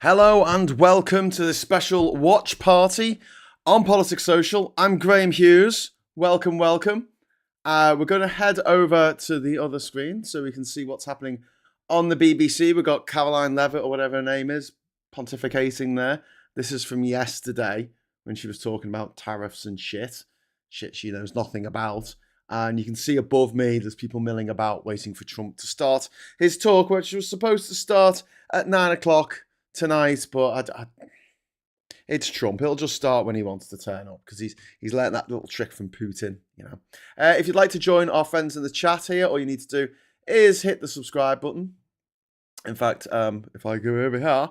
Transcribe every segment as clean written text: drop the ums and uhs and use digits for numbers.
Hello and welcome to this special watch party on Politics Social. I'm Graham Hughes. Welcome. We're going to head over to the other screen so we can see what's happening on the BBC. We've got Caroline Levitt, or whatever her name is, pontificating there. This is from yesterday when she was talking about tariffs and shit she knows nothing about. And you can see above me, there's people milling about waiting for Trump to start his talk, which was supposed to start at 9 o'clock tonight, but it's Trump. He'll just start when he wants to turn up because he's learned that little trick from Putin, you know. If you'd like to join our friends in the chat here, all you need to do is hit the subscribe button. In fact, if I go over here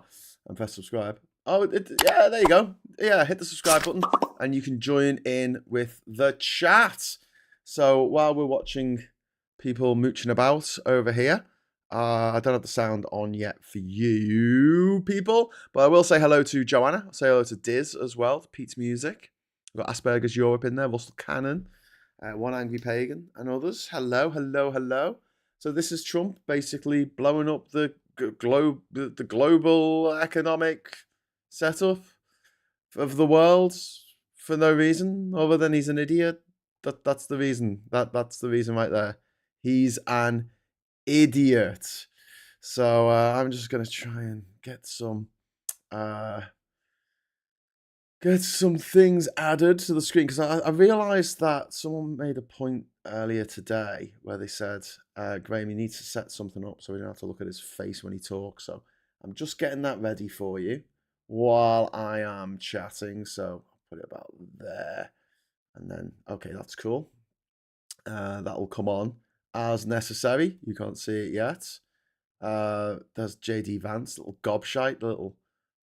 and press subscribe, yeah, there you go. Yeah, hit the subscribe button and you can join in with the chat. So while we're watching people mooching about over here, I don't have the sound on yet for you people, but I will say hello to Joanna. I'll say hello to Diz as well, to Pete's Music. We've got Asperger's Europe in there, Russell Cannon, One Angry Pagan, and others. Hello. So this is Trump basically blowing up the global economic setup of the world for no reason other than he's an idiot. That's the reason. That's the reason right there. He's an idiot. So I'm just gonna try and get some things added to the screen because I realized that someone made a point earlier today where they said, Graham, you need to set something up so we don't have to look at his face when he talks. So I'm just getting that ready for you while I am chatting. So I'll put it about there. And then, okay, that's cool. That will come on as necessary. You can't see it yet. There's JD Vance, little gobshite, little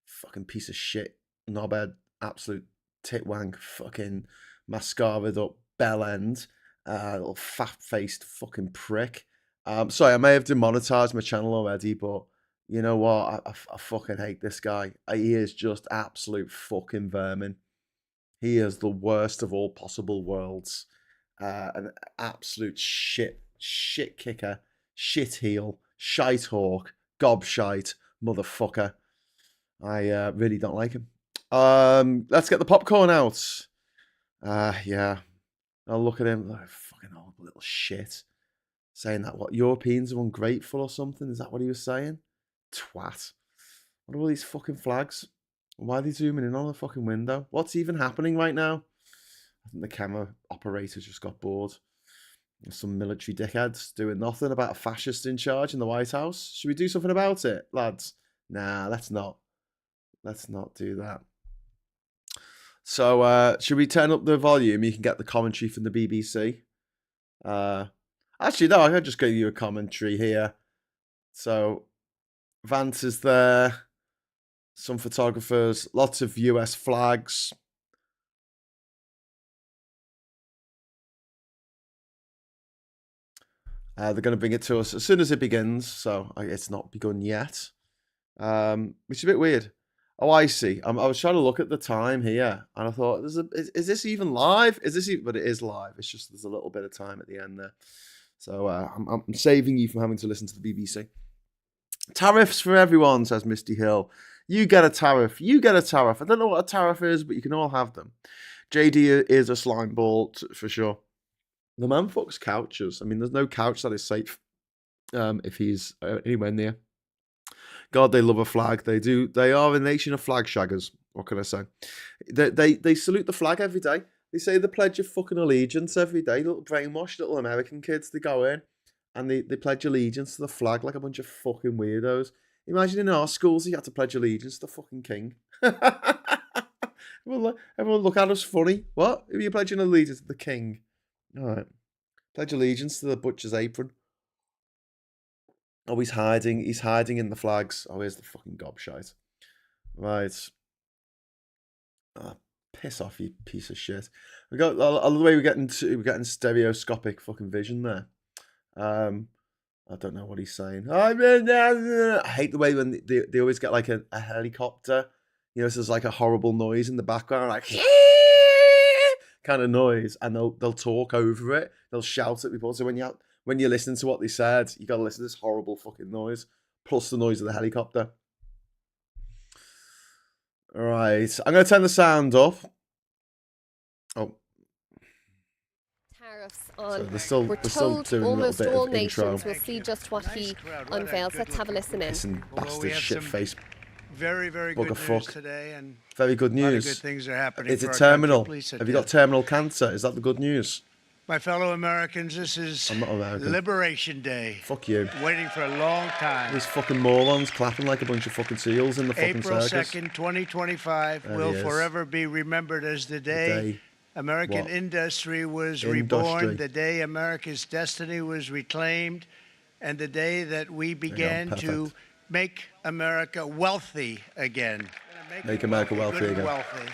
fucking piece of shit, knobhead, absolute titwank, fucking mascaraed up bell end, little fat-faced fucking prick. Sorry, I may have demonetized my channel already, but you know what? I fucking hate this guy. He is just absolute fucking vermin. He is the worst of all possible worlds. An absolute shit kicker, shit heel, shite hawk, gobshite, motherfucker. I really don't like him. Let's get the popcorn out. Yeah. I'll look at him. Oh, fucking horrible little shit. Saying that, what, Europeans are ungrateful or something? Is that what he was saying? Twat. What are all these fucking flags? Why are they zooming in on the fucking window? What's even happening right now? I think the camera operator just got bored. There's some military dickheads doing nothing about a fascist in charge in the White House. Should we do something about it, lads? Nah, let's not. Let's not do that. So, should we turn up the volume? You can get the commentary from the BBC. Actually, no, I can just give you a commentary here. So, Vance is there. Some photographers, lots of US flags. They're going to bring it to us as soon as it begins, so it's not begun yet, which is a bit weird. Oh, I see. I was trying to look at the time here, and I thought, is this even live? But it is live. It's just there's a little bit of time at the end there. So I'm saving you from having to listen to the BBC. Tariffs for everyone, says Misty Hill. You get a tariff. I don't know what a tariff is, but you can all have them. JD is a slime ball for sure. The man fucks couches. I mean, there's no couch that is safe if he's anywhere near. God, they love a flag. They do. They are a nation of flag shaggers. What can I say? They salute the flag every day. They say the Pledge of fucking Allegiance every day. Little brainwashed little American kids. They go in and they pledge allegiance to the flag like a bunch of fucking weirdos. Imagine in our schools you had to pledge allegiance to the fucking king. Everyone look at us funny. What? Who are you pledging allegiance to? The king. All right. Pledge allegiance to the butcher's apron. Oh, he's hiding. He's hiding in the flags. Oh, here's the fucking gobshite. Right. Oh, piss off, you piece of shit. We got all the way we're getting stereoscopic fucking vision there. I don't know what he's saying. I hate the way when they always get like a helicopter. You know, so there's like a horrible noise in the background, like kind of noise, and they'll talk over it. They'll shout at people. So when you listen to what they said, you gotta listen to this horrible fucking noise plus the noise of the helicopter. Right. I'm going to turn the sound up. Oh. Tariffs So on. they're still We're told doing almost a little bit all of intro. nations will see just what he unveils. Let's have a listen in. Listen, bastard shit face. Very good news fuck. today, and Very good a lot of news. good things are happening. It's for a our terminal. country. Please sit Have you down. got terminal cancer? Is that the good news? My fellow Americans, this is I'm not American. Liberation Day. Fuck you. Waiting for a long time. These fucking morons clapping like a bunch of fucking seals in the fucking April circus. 2nd, 2025 There will he is. forever be remembered as the day American What? industry was Industry. reborn, the day America's destiny was reclaimed, and the day that we began to make America wealthy again. Make America wealthy Good and again. wealthy.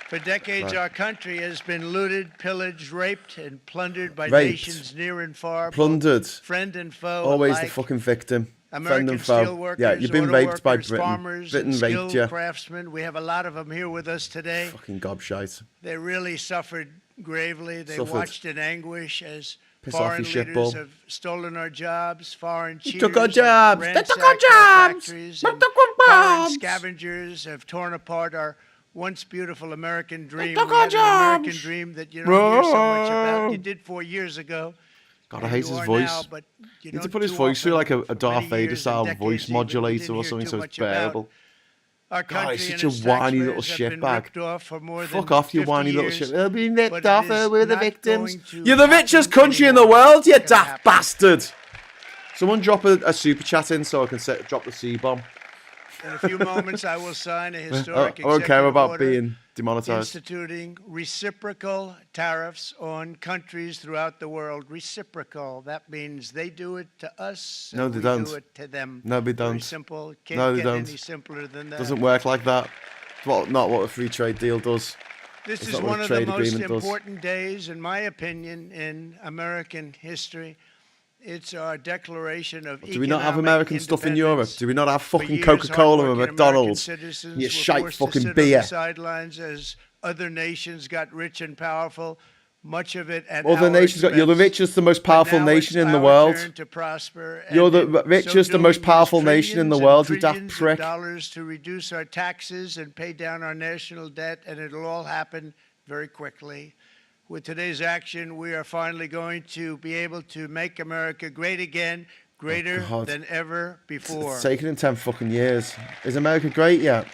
For decades, our country has been looted, pillaged, raped, and plundered by nations near and far. Plundered. Friend and foe Always alike. the fucking victim. American Friend and foe. steelworkers, Yeah, you've been raped by autoworkers, Britain. farmers, Britain and raped skilled you. craftsmen. We have a lot of them here with us today. Fucking gobshite. They really suffered gravely. They watched in anguish as Piss off, foreign you leaders shitball. have stolen our jobs, foreign cheaters took our have jobs. They took our ransacked jobs. factories, They and took our foreign jobs. scavengers have torn apart our once beautiful American dream. took We our had an American jobs. dream that you don't hear so much about. You did 4 years ago. God, I and hate you his are voice. now, but Need you to don't put his too voice through like often a for Darth many Vader years style and voice decades even. You modulator didn't or hear something too so it's much about bearable. Our God, country he's and such a its whiny little taxpayers have been shitbag. ripped off for more than Fuck off, you 50 whiny little years, shit. They'll be but ripped it off, is we're the not victims. going to You're the richest happen country in the anymore. world, you It's not gonna daft happen. bastard. Someone drop a super chat in so I can drop the C-bomb. In a few moments, I will sign a historic I won't care executive about order being demonetized. instituting reciprocal tariffs on countries throughout the world. Reciprocal. That means they do it to us, No, and they we don't. do it to them. No, they Very don't. simple. Can't No, they get don't. any simpler than that. Doesn't work like that. It's not what a free trade deal does. This That's is not what one a of the trade most agreement does. important days, in my opinion, in American history. It's our declaration of Do we not have economic American stuff in Europe? independence. Do we not have For fucking years, Coca-Cola and hardworking McDonald's? American citizens You were shite forced to fucking sit on beer. the sidelines as other nations got rich and powerful. Much of it at Other our nations got. You're the expense. richest, the most But powerful now nation it's in the our world. turn to prosper, You're and the in so richest, the most doing, use powerful nation in the trillions world, and you daft trillions of prick. dollars to reduce our taxes and pay down our national debt, and it'll all happen very quickly. With today's action, we are finally going to be able to make America great again, greater God. than ever before. It's taken him 10 fucking years. Is America great yet?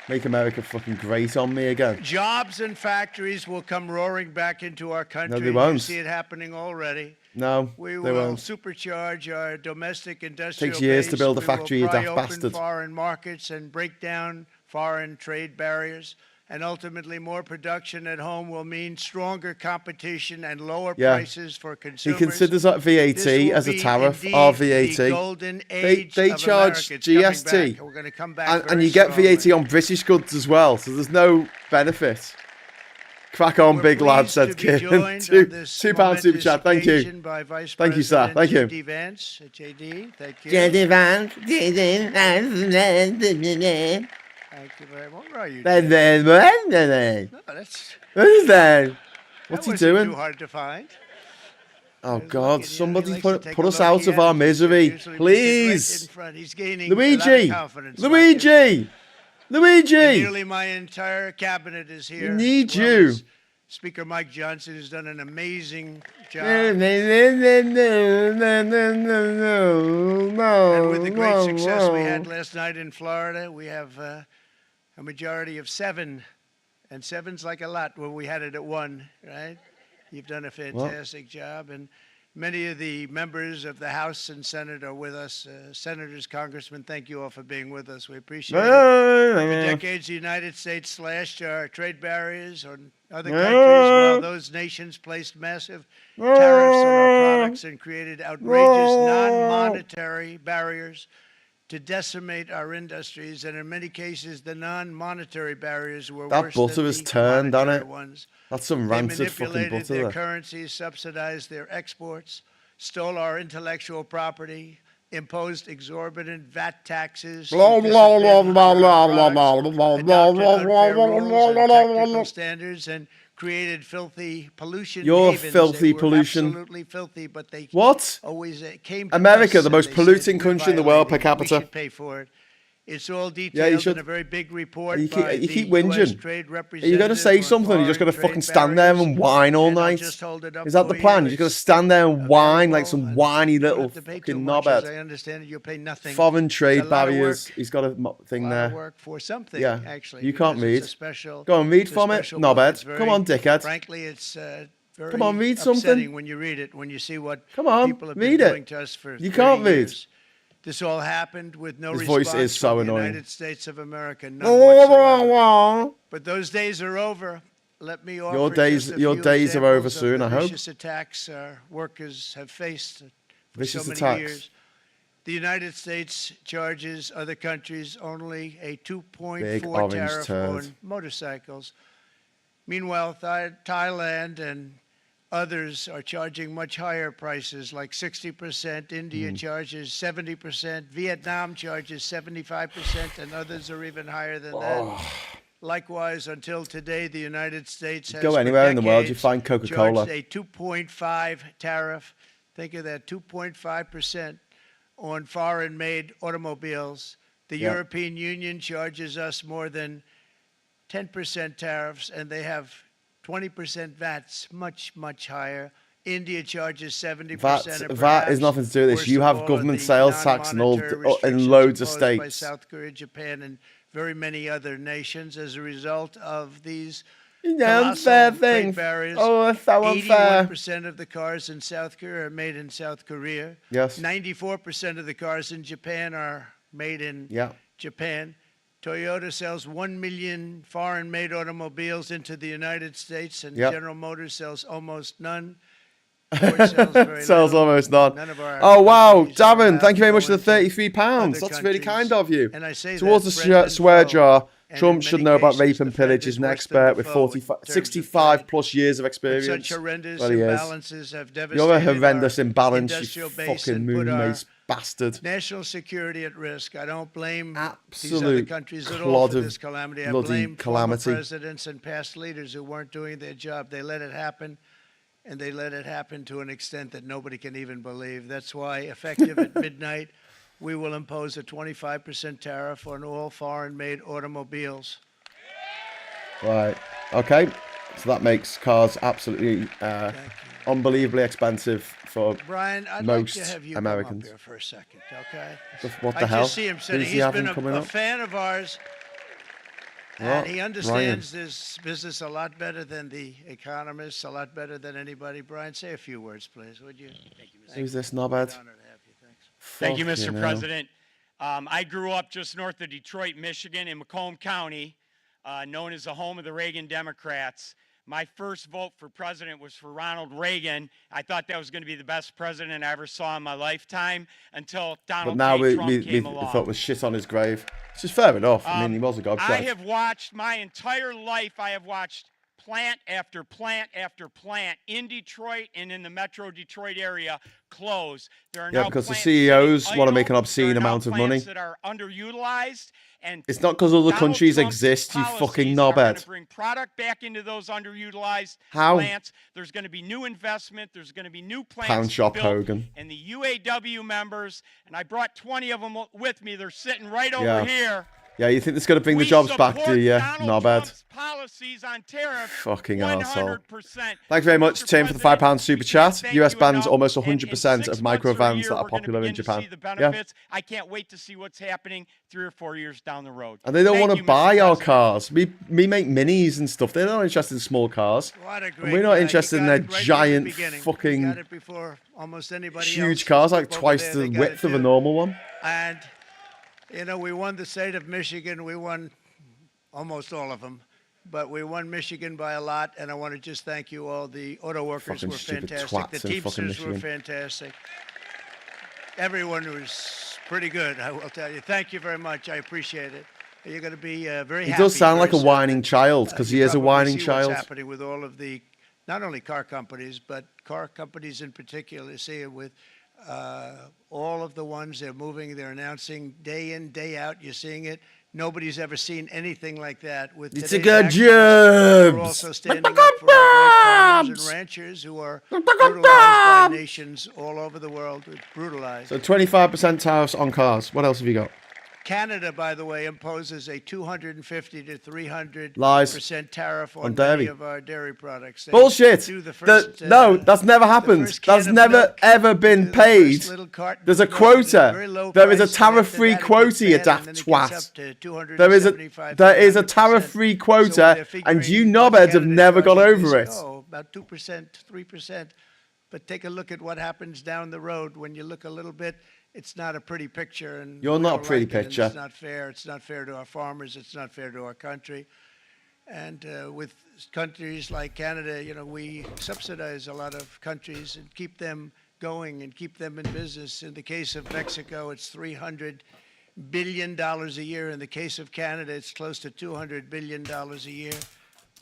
Make America fucking great on me again. Jobs and factories will come roaring back into our country. they won't. You see it happening already. No, We they will won't. supercharge our domestic industrial Takes years to base. build a We will factory, you pry daft open bastard. foreign markets and break down foreign trade barriers. And ultimately, more production at home will mean stronger competition and lower prices for He consumers. considers that VAT This will as a be tariff, indeed our the VAT. golden age They of charge America. It's coming GST. back. We're going to come back And very you get strongly. VAT on British goods as well, so there's no benefit. Crack on, We're big lad, pleased said to be Kieran. joined on £2 this super momentous chat. Thank you. occasion by Vice Thank you, sir. President Thank you. J.D. Vance. JD, thank you. JD Vance. Thank you very much. Where are you? What No, that's is that? that What's he wasn't doing? too hard to find. Oh He's God! looking, he Somebody likes to put take put a us out lucky of our attitude. misery, Usually puts it right please. in front. He's gaining a lot of Luigi, confidence, Mike. And Luigi. nearly my entire cabinet is here. We need as well you. as Speaker Mike Johnson has done an amazing job. And And with the great success we had last night in Florida, we have a majority of 7. And 7's like a lot when we had it at 1, right? You've done a fantastic job. And many of the members of the House and Senate are with us. Senators, congressmen, thank you all for being with us. We appreciate it. For decades, the United States slashed our trade barriers on other countries while those nations placed massive tariffs on our products and created outrageous non-monetary barriers to decimate our industries. And in many cases, the non-monetary barriers were That worse butter than is the turned, on monetary it. ones. That's some They rancid fucking manipulated butter their there. currencies, subsidized their exports, stole our intellectual property, imposed exorbitant VAT taxes, adopted unfair rules and technical standards, and created filthy pollution You're havens. filthy They were pollution. absolutely filthy, but they What? always came to America, us the and most they polluting said, "We're country in the world per violating it. We capita. should pay for it." It's all detailed in a very big report You by keep the US whinging. Trade Are Representative. you going to say something? Or you're just going to fucking stand there and whine all night? Is that the plan? You're just going to stand there and whine like some whiny little fucking knobhead. I understand it. You'll pay nothing. Foreign trade barriers. He's got a thing there. Work for something, yeah, actually. You can't read. Go on, read read from it, knobhead. Come on, dickhead. Frankly, it's very Come on, read upsetting something. when you read it, when you see what Come on, people have read been it. doing to us for You can't 30 read. years. This all happened with no His response voice is so from annoying. the United States of America, none whatsoever. But those days are over. Let me offer Your days are over soon, I hope. Vicious attacks our workers have faced for Vicious so many attacks. years. The United States charges other countries only a 2.4 tariff on motorcycles. Meanwhile, Thailand and others are charging much higher prices, like 60%. India charges 70%. Vietnam charges 75%, and others are even higher than that. Likewise, until today, the United States has go anywhere in the world, you find Coca-Cola. charged a 2.5 tariff. Think of that, 2.5% on foreign-made automobiles. The European Union charges us more than 10% tariffs, and they have 20% VATs, much, much higher. India charges 70%. VAT is nothing to do with this. You have government sales tax in loads of states. By South Korea, Japan, and very many other nations as a result of these unfair things. Barriers. Oh, that's so unfair. 81% of the cars in South Korea are made in South Korea. Yes. 94% of the cars in Japan are made in Japan. Toyota sells 1 million foreign-made automobiles into the United States, and General Motors sells almost none. Ford sells very sells little. almost none. None of our Oh, wow. companies are Darren, allowed thank you very to much go for the into £33. other That's really countries. kind of you. And I say Towards that the friend swear and foe, jar, and Trump in should many know about cases, rape the and friend pillage. is He's an worse than the expert with foe in 45, terms of 65 trade. plus years of But experience. such horrendous Well, he is. imbalances have devastated You're a horrendous our imbalance, you industrial base fucking and put our moon-mace bastard. national security at risk. I don't blame these other Absolute countries at all clod for of this calamity. I bloody blame calamity. former presidents and past leaders who weren't doing their job. They let it happen, and they let it happen to an extent that nobody can even believe. That's why, effective at midnight, we will impose a 25% tariff on all foreign-made automobiles. Right. Okay. So that makes cars absolutely unbelievably expensive for Brian, I'd most like to have you Americans. come up here for a second, okay? What the I hell? just see him sitting. Did you He's have been him coming a up? fan of ours, What? and he understands this business a lot better than the economists, a lot better than anybody. Brian, say a few words, please, would you? Thank you, Mr. Who's this knobhead? Honor to have you. Thanks. Thank you, Fucking Mr. hell. President. I grew up just north of Detroit, Michigan, in Macomb County, known as the home of the Reagan Democrats. My first vote for president was for Ronald Reagan. I thought that was going to be the best president I ever saw in my lifetime until But Donald now J. Trump we came along. thought was shit on his grave. It's just fair enough. I mean, he was a I gobshite. have watched my entire life, I have watched plant after plant after plant in Detroit and in the metro Detroit area close. There are now because the plants CEOs sitting want to make idle. an obscene There are now amount of money. plants that are underutilized, and It's not because other Donald countries Trump's exist, you fucking policies are gonna knobhead. bring product back into those underutilized How? plants. There's going to be new investment. There's going to be new plants Pound shop built. Hogan. And the UAW members, and I brought 20 of them with me. They're sitting right over Yeah. here. Yeah, you think it's going to bring the We jobs back, support do you, Donald knobhead? Trump's policies on tariff. Fucking arsehole. 100%. Thanks very much, Mr. Tim, for the President, £5 super we chat. can't thank US you bans enough. almost And 100% 6 of months or a microvans year, that are we're gonna popular in begin to Japan. see the Yeah. benefits. I can't wait to see what's happening 3 or 4 years down the road. And they don't Thank want you, to Mr. buy our President. cars. We make minis and stuff. They're not interested in small cars. What a And great we're not guy. interested You in got their it right from the giant beginning. You fucking got it before almost anybody huge else. cars, like Over twice there, the they got width it of a too. normal one. And, you know, we won the state of Michigan. We won almost all of them. But we won Michigan by a lot, and I want to just thank you all. The auto workers Fucking were stupid fantastic. twats The in fucking Teamsters were Michigan. fantastic. Everyone was pretty good, I will tell you. Thank you very much. I appreciate it. You're going to be very He happy. does sound like a very soon. whining child, because he You is a probably whining see child. What's happening with all of the, not only car companies, but car companies in particular. See it with all of the ones they're moving, they're announcing day in, day out. You're seeing it. Nobody's ever seen anything like that. With It's a today's good act, job. we're also standing up for our great farmers and ranchers who are brutalized by nations all over the world. Brutalized. So 25% tariffs on cars. What else have you got? Canada, by the way, imposes a 250 to 300% Lies. tariff On on dairy. many of our dairy products. They Bullshit. do the first, No, that's never happened. first can That's of never milk, ever been the paid. first little carton There's a of milk at quota. very low There is a price, and tariff-free after that it quota, you gets bad, daft and then it gets twat. up to 275, There is a 300%. tariff-free So quota, they're and you figuring knobheads what's have Canada never got charging over this? it. Oh, about 2%, 3%. But take a look at what happens down the road. When you look a little bit, it's not a pretty picture. And You're we not a don't pretty like it, and picture. It's not fair. It's not fair to our farmers. It's not fair to our country. And with countries like Canada, you know, we subsidize a lot of countries and keep them going and keep them in business. In the case of Mexico, it's $300 billion a year. In the case of Canada, it's close to $200 billion a year.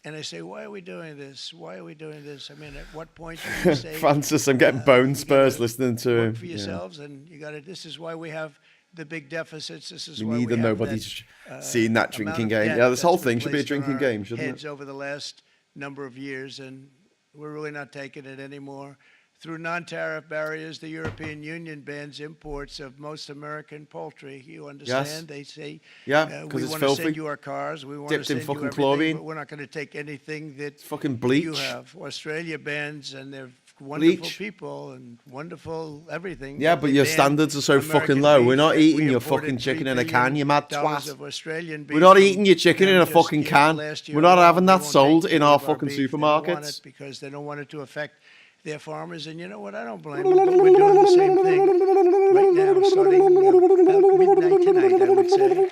And I say, why are we doing this? Why are we doing this? I mean, at what point do you say, Francis, I'm getting bone you spurs gotta listening to work him. for yourselves, and you got to. This is why we have the big deficits. This is We why need we them. have Nobody's that, seeing that amount drinking of game. debt Yeah, this whole that's been thing should be a placed on drinking our game, shouldn't heads it? over the last number of years, and we're really not taking it anymore. Through non-tariff barriers, the European Union bans imports of most American poultry. You understand? They say, Yeah, 'cause we it's want to filthy. send you our cars, we want to Dipped in send you fucking everything, chlorine. but we're not going to take anything that Fucking bleach. you have. Australia bans, and they're wonderful Bleach. people and wonderful everything. Yeah, but but they your ban standards are so American fucking low. We're beef, not yet eating we your imported fucking chicken $3 in a can, you mad billion twat. of Australian beef We're not from eating your chicken in them a just fucking here can. last year We're not alone. having They that won't sold take in any our of fucking beef. They don't want it supermarkets. because they don't want it to affect their farmers. And you know what? I don't blame them. But we're doing the same thing right now, starting about midnight tonight, I would say.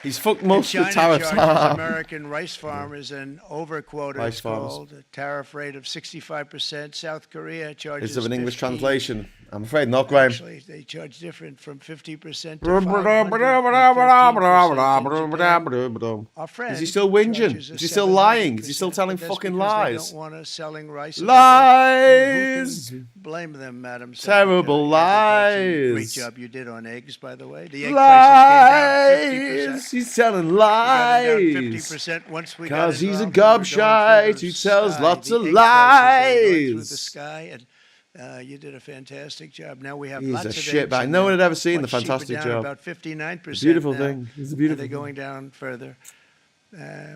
He's fucked And most of the China tariffs. charges American rice farmers an overquota, Rice it's farmers. called, a tariff rate of 65%. South Korea charges Is there an English 15%. translation? I'm afraid not, Graham. Actually, they charge different, from 50% to 513%. Our friend Is he still whinging? charges a Is he still lying? Is he still 700%, telling but that's fucking because lies? They don't want us selling rice. Lies! Who can blame them, Madam Terrible Secretary? Great lies. job you did on eggs, by the way. The egg prices came down 50%. Lies! He's telling We got it down lies. 50% once we got Because it he's a wrong. We were going gobshite through who the tells sky. lots The of egg prices were going through the lies. sky, and you did a fantastic job. Now we have He's lots a of shit eggs, bag. and No one they're had ever seen the much cheaper, fantastic down job. About 59%. Beautiful now, thing. It's a and beautiful they're thing. going down further.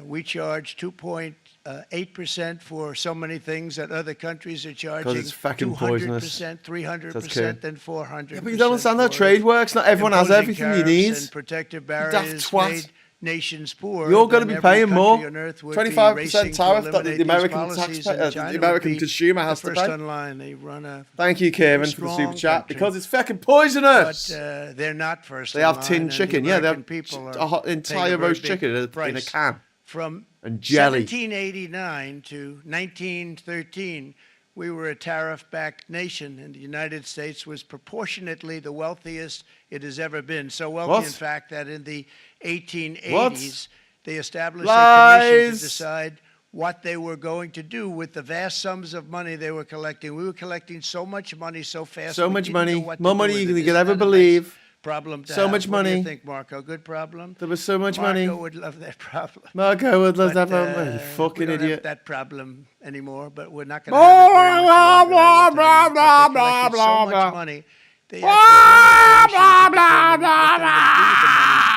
We charge 2.8% for so many things that other countries are charging. it's fucking poisonous. 200%, 300%, okay. and 400%. Yeah, but you don't understand how trade works. Not everyone has Imposing everything you tariffs need. and protective daft barriers twat. made nations poor. You're going to then be every paying more. country on earth would be 25% racing to tariff that eliminate the these American policies, taxpayer, and China the American would be consumer has the to first pay. online. They run a Thank you, Kieran, for the strong super chat. country. Because it's fucking poisonous. But they're not first. They in have line, tin and the chicken. Yeah, they have American people are a hot, paying entire a very roast big chicken in a price. can. From And jelly. 1789 to 1913, we were a tariff-backed nation, and the United States was proportionately the wealthiest it has ever been. So wealthy, What? in fact, that in the 1880s, What? they established a commission Lies. to decide what they were going to do with the vast sums of money they were collecting. We were collecting so much money so fast. So we much didn't know money. what to More do money with than it. you could Isn't ever that a nice believe. problem to So have? much What do money. you think, Marco? Good problem? There was so much Marco money. would love that problem. Marco would love But, that money. we Fucking don't idiot. have that problem anymore, but we're not going to have it very much longer, I will tell you. But they collected so much money, they actually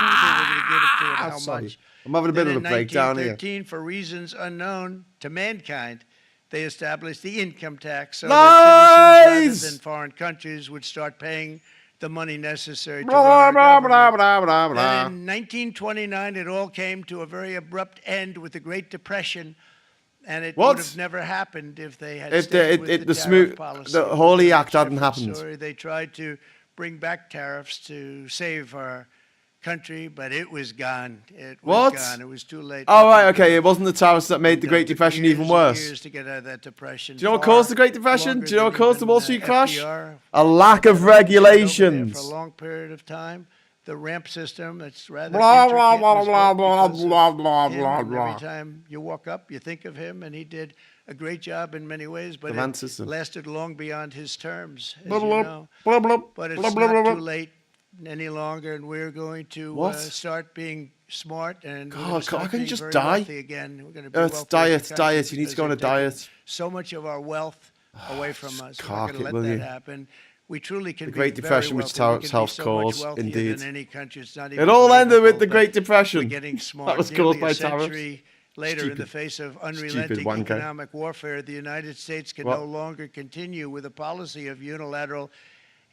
wanted how Sorry. much. I'm having a bit Then of a in breakdown here. 1913, for reasons unknown to mankind, they established the income tax so Lies! that citizens rather than foreign countries would start paying the money necessary to run our government. Then in 1929, it all came to a very abrupt end with the Great Depression, and it What? would have never happened if they had If stayed the- with it- the the tariff smooth- policy. the Hawley It's a Act hadn't different happened. story. They tried to bring back tariffs to save our country, but it was gone. It was What? gone. It was too late. Oh, right, okay. It wasn't the tariffs that made the Great Depression even worse. Years to get out of that depression. Do you know what Far caused the Great Depression? longer Do you know what than caused the even, Wall Street crash? FDR. A lack of Over there regulations. For a long period of time. The ramp system, it's rather Blah, blah, intricate, blah, was blah, built blah, because of blah, blah, him, blah, and blah. every time you walk up, you think of him, and he did a great job in many ways, but The ramp it system. lasted long beyond his terms, as Blah, you blah, know. blah, blah, But it's blah, blah, not blah, too late any longer, and we're going to What? start being smart, and we're God, gonna start why can't you being just very die? wealthy again. We're going to be It's wealthy as a diet, country diet. You need to because go on a they've taken diet. So much of our wealth away from us. We're not cock going it, to will let you? that happen. We truly can The Great be Depression, very which wealthy. We tariffs can be helped so cause, much wealthier indeed. than any country. It's not It even all ended with believable, the Great but Depression. We're getting smart. That was Nearly caused by a tariffs. century later, in the face of unrelenting wanker. economic warfare, the United States can no longer continue with a policy of unilateral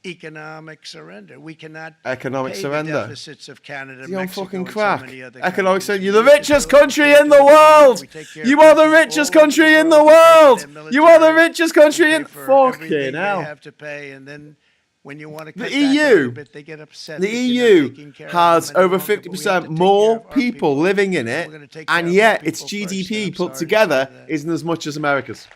economic surrender. We cannot Economic pay surrender. the deficits of Canada, You're on Mexico, fucking and crack. so many other Economic countries. surrender. We You're the need to richest do it. country We can't in do the it anymore. world. We take care You of are the countries richest all over country the in the world. We pay for world. their You are the military. richest country We in pay for fucking everything they hell. have to pay, and then when you want to The cut back a EU, little bit, they get upset. the that you're not EU taking care of has them any over longer, but we have to 50% take care more of our people living in it, We're gonna take care and of our yet its people first, and GDP I'm put sorry to say together that. isn't as much as America's.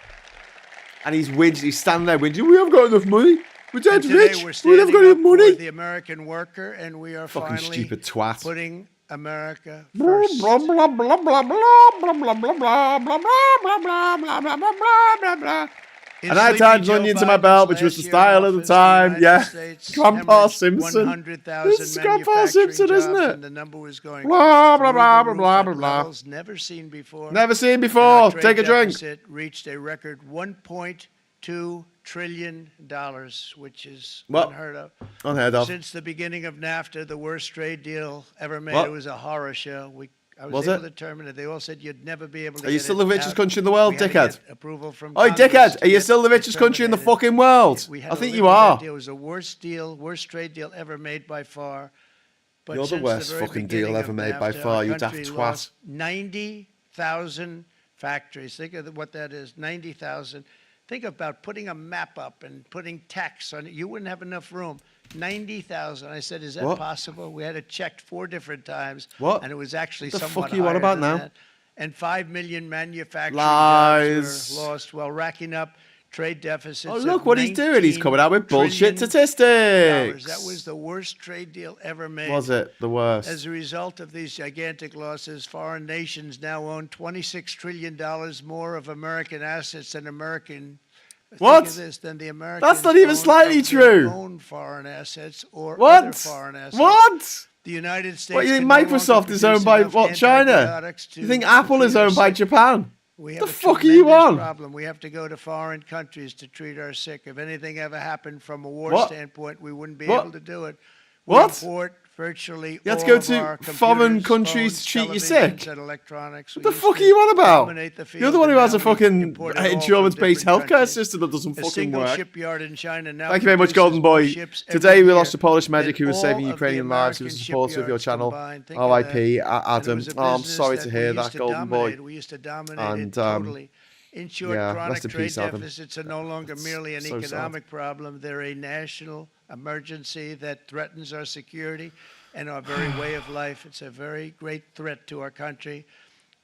And he's standing there whinging, we haven't got enough money. We're dead And today rich. we're We standing haven't got up enough for money. the American worker, and we are Fucking finally stupid twat. putting America Blah, first. blah, blah, blah, blah, blah, blah, blah, blah, blah, blah, blah, blah, blah, blah, blah, blah, blah, blah. And I tied an onion to my belt, which was the style at the time. Yeah. Grandpa Simpson. It's Grandpa Simpson, isn't it? And the number was going Blah, blah, through blah, the blah, roof blah, at blah. levels never seen before. Never seen And before. our trade Take a drink. deficit reached a record $1.2 trillion, which is unheard of. Unheard of. Since the beginning of NAFTA, the worst trade deal ever made. What? It was a horror show. I Was was able it? to determine it. They all said you'd never be able to Are you get still it the richest out. country in the world, We had to dickhead? get approval from Oi, Congress dickhead, to are you get still the richest country in the terminated. fucking world? We had I to think live you with that are. deal. It was the worst trade deal ever made by far. But You're the since worst very fucking beginning deal ever of made by NAFTA, far, our you daft country twat. lost 90,000 factories. Think of what that is, 90,000. Think about putting a map up and putting text on it. You wouldn't have enough room. 90,000. I said, is that What? possible? We had it checked 4 different times. What? And it was actually What the somewhat fuck are you on higher about than now? that. And 5 million manufacturing Lies. jobs were lost while racking up trade deficits. Oh, of look what he's doing. He's coming out with bullshit $19 statistics. That was the worst trade deal ever made. Was it the worst? As a result of these gigantic losses, foreign nations now own $26 trillion more of American assets than American. What? Think of this, than the Americans That's not even own slightly of their true. own foreign assets or What? other foreign assets. What? The United States. What, you think can no longer Microsoft is produce owned by, enough what, China? antibiotics You to think Apple is treat our owned by sick. Japan? We The have a fuck are you tremendous on? problem. We have to go to foreign countries to treat our sick. If anything ever happened from a war What? standpoint, we wouldn't be What? able to do it. What? We import virtually You have to all go of to our foreign computers, countries phones, to treat you televisions, sick? and electronics. What We the used fuck are to you on about? dominate the You're field, the one who and has a now we fucking import it all from insurance-based different healthcare countries. system that doesn't A fucking single work. shipyard in China now Thank you very much, produces Golden more Boy. ships every Today we year lost a Polish medic than who was saving all of the Ukrainian lives. He was a American supporter of your shipyards channel. combined. Think of R.I.p. that. And it Adam. was a Oh, I'm business sorry that to we hear used that, to Golden dominate. Boy. We used to dominate And, it totally. In short, yeah, chronic rest in trade peace, Adam. deficits are no longer That's merely an so sad. economic problem. They're a national emergency that threatens our security and our very way of life. It's a very great threat to our country.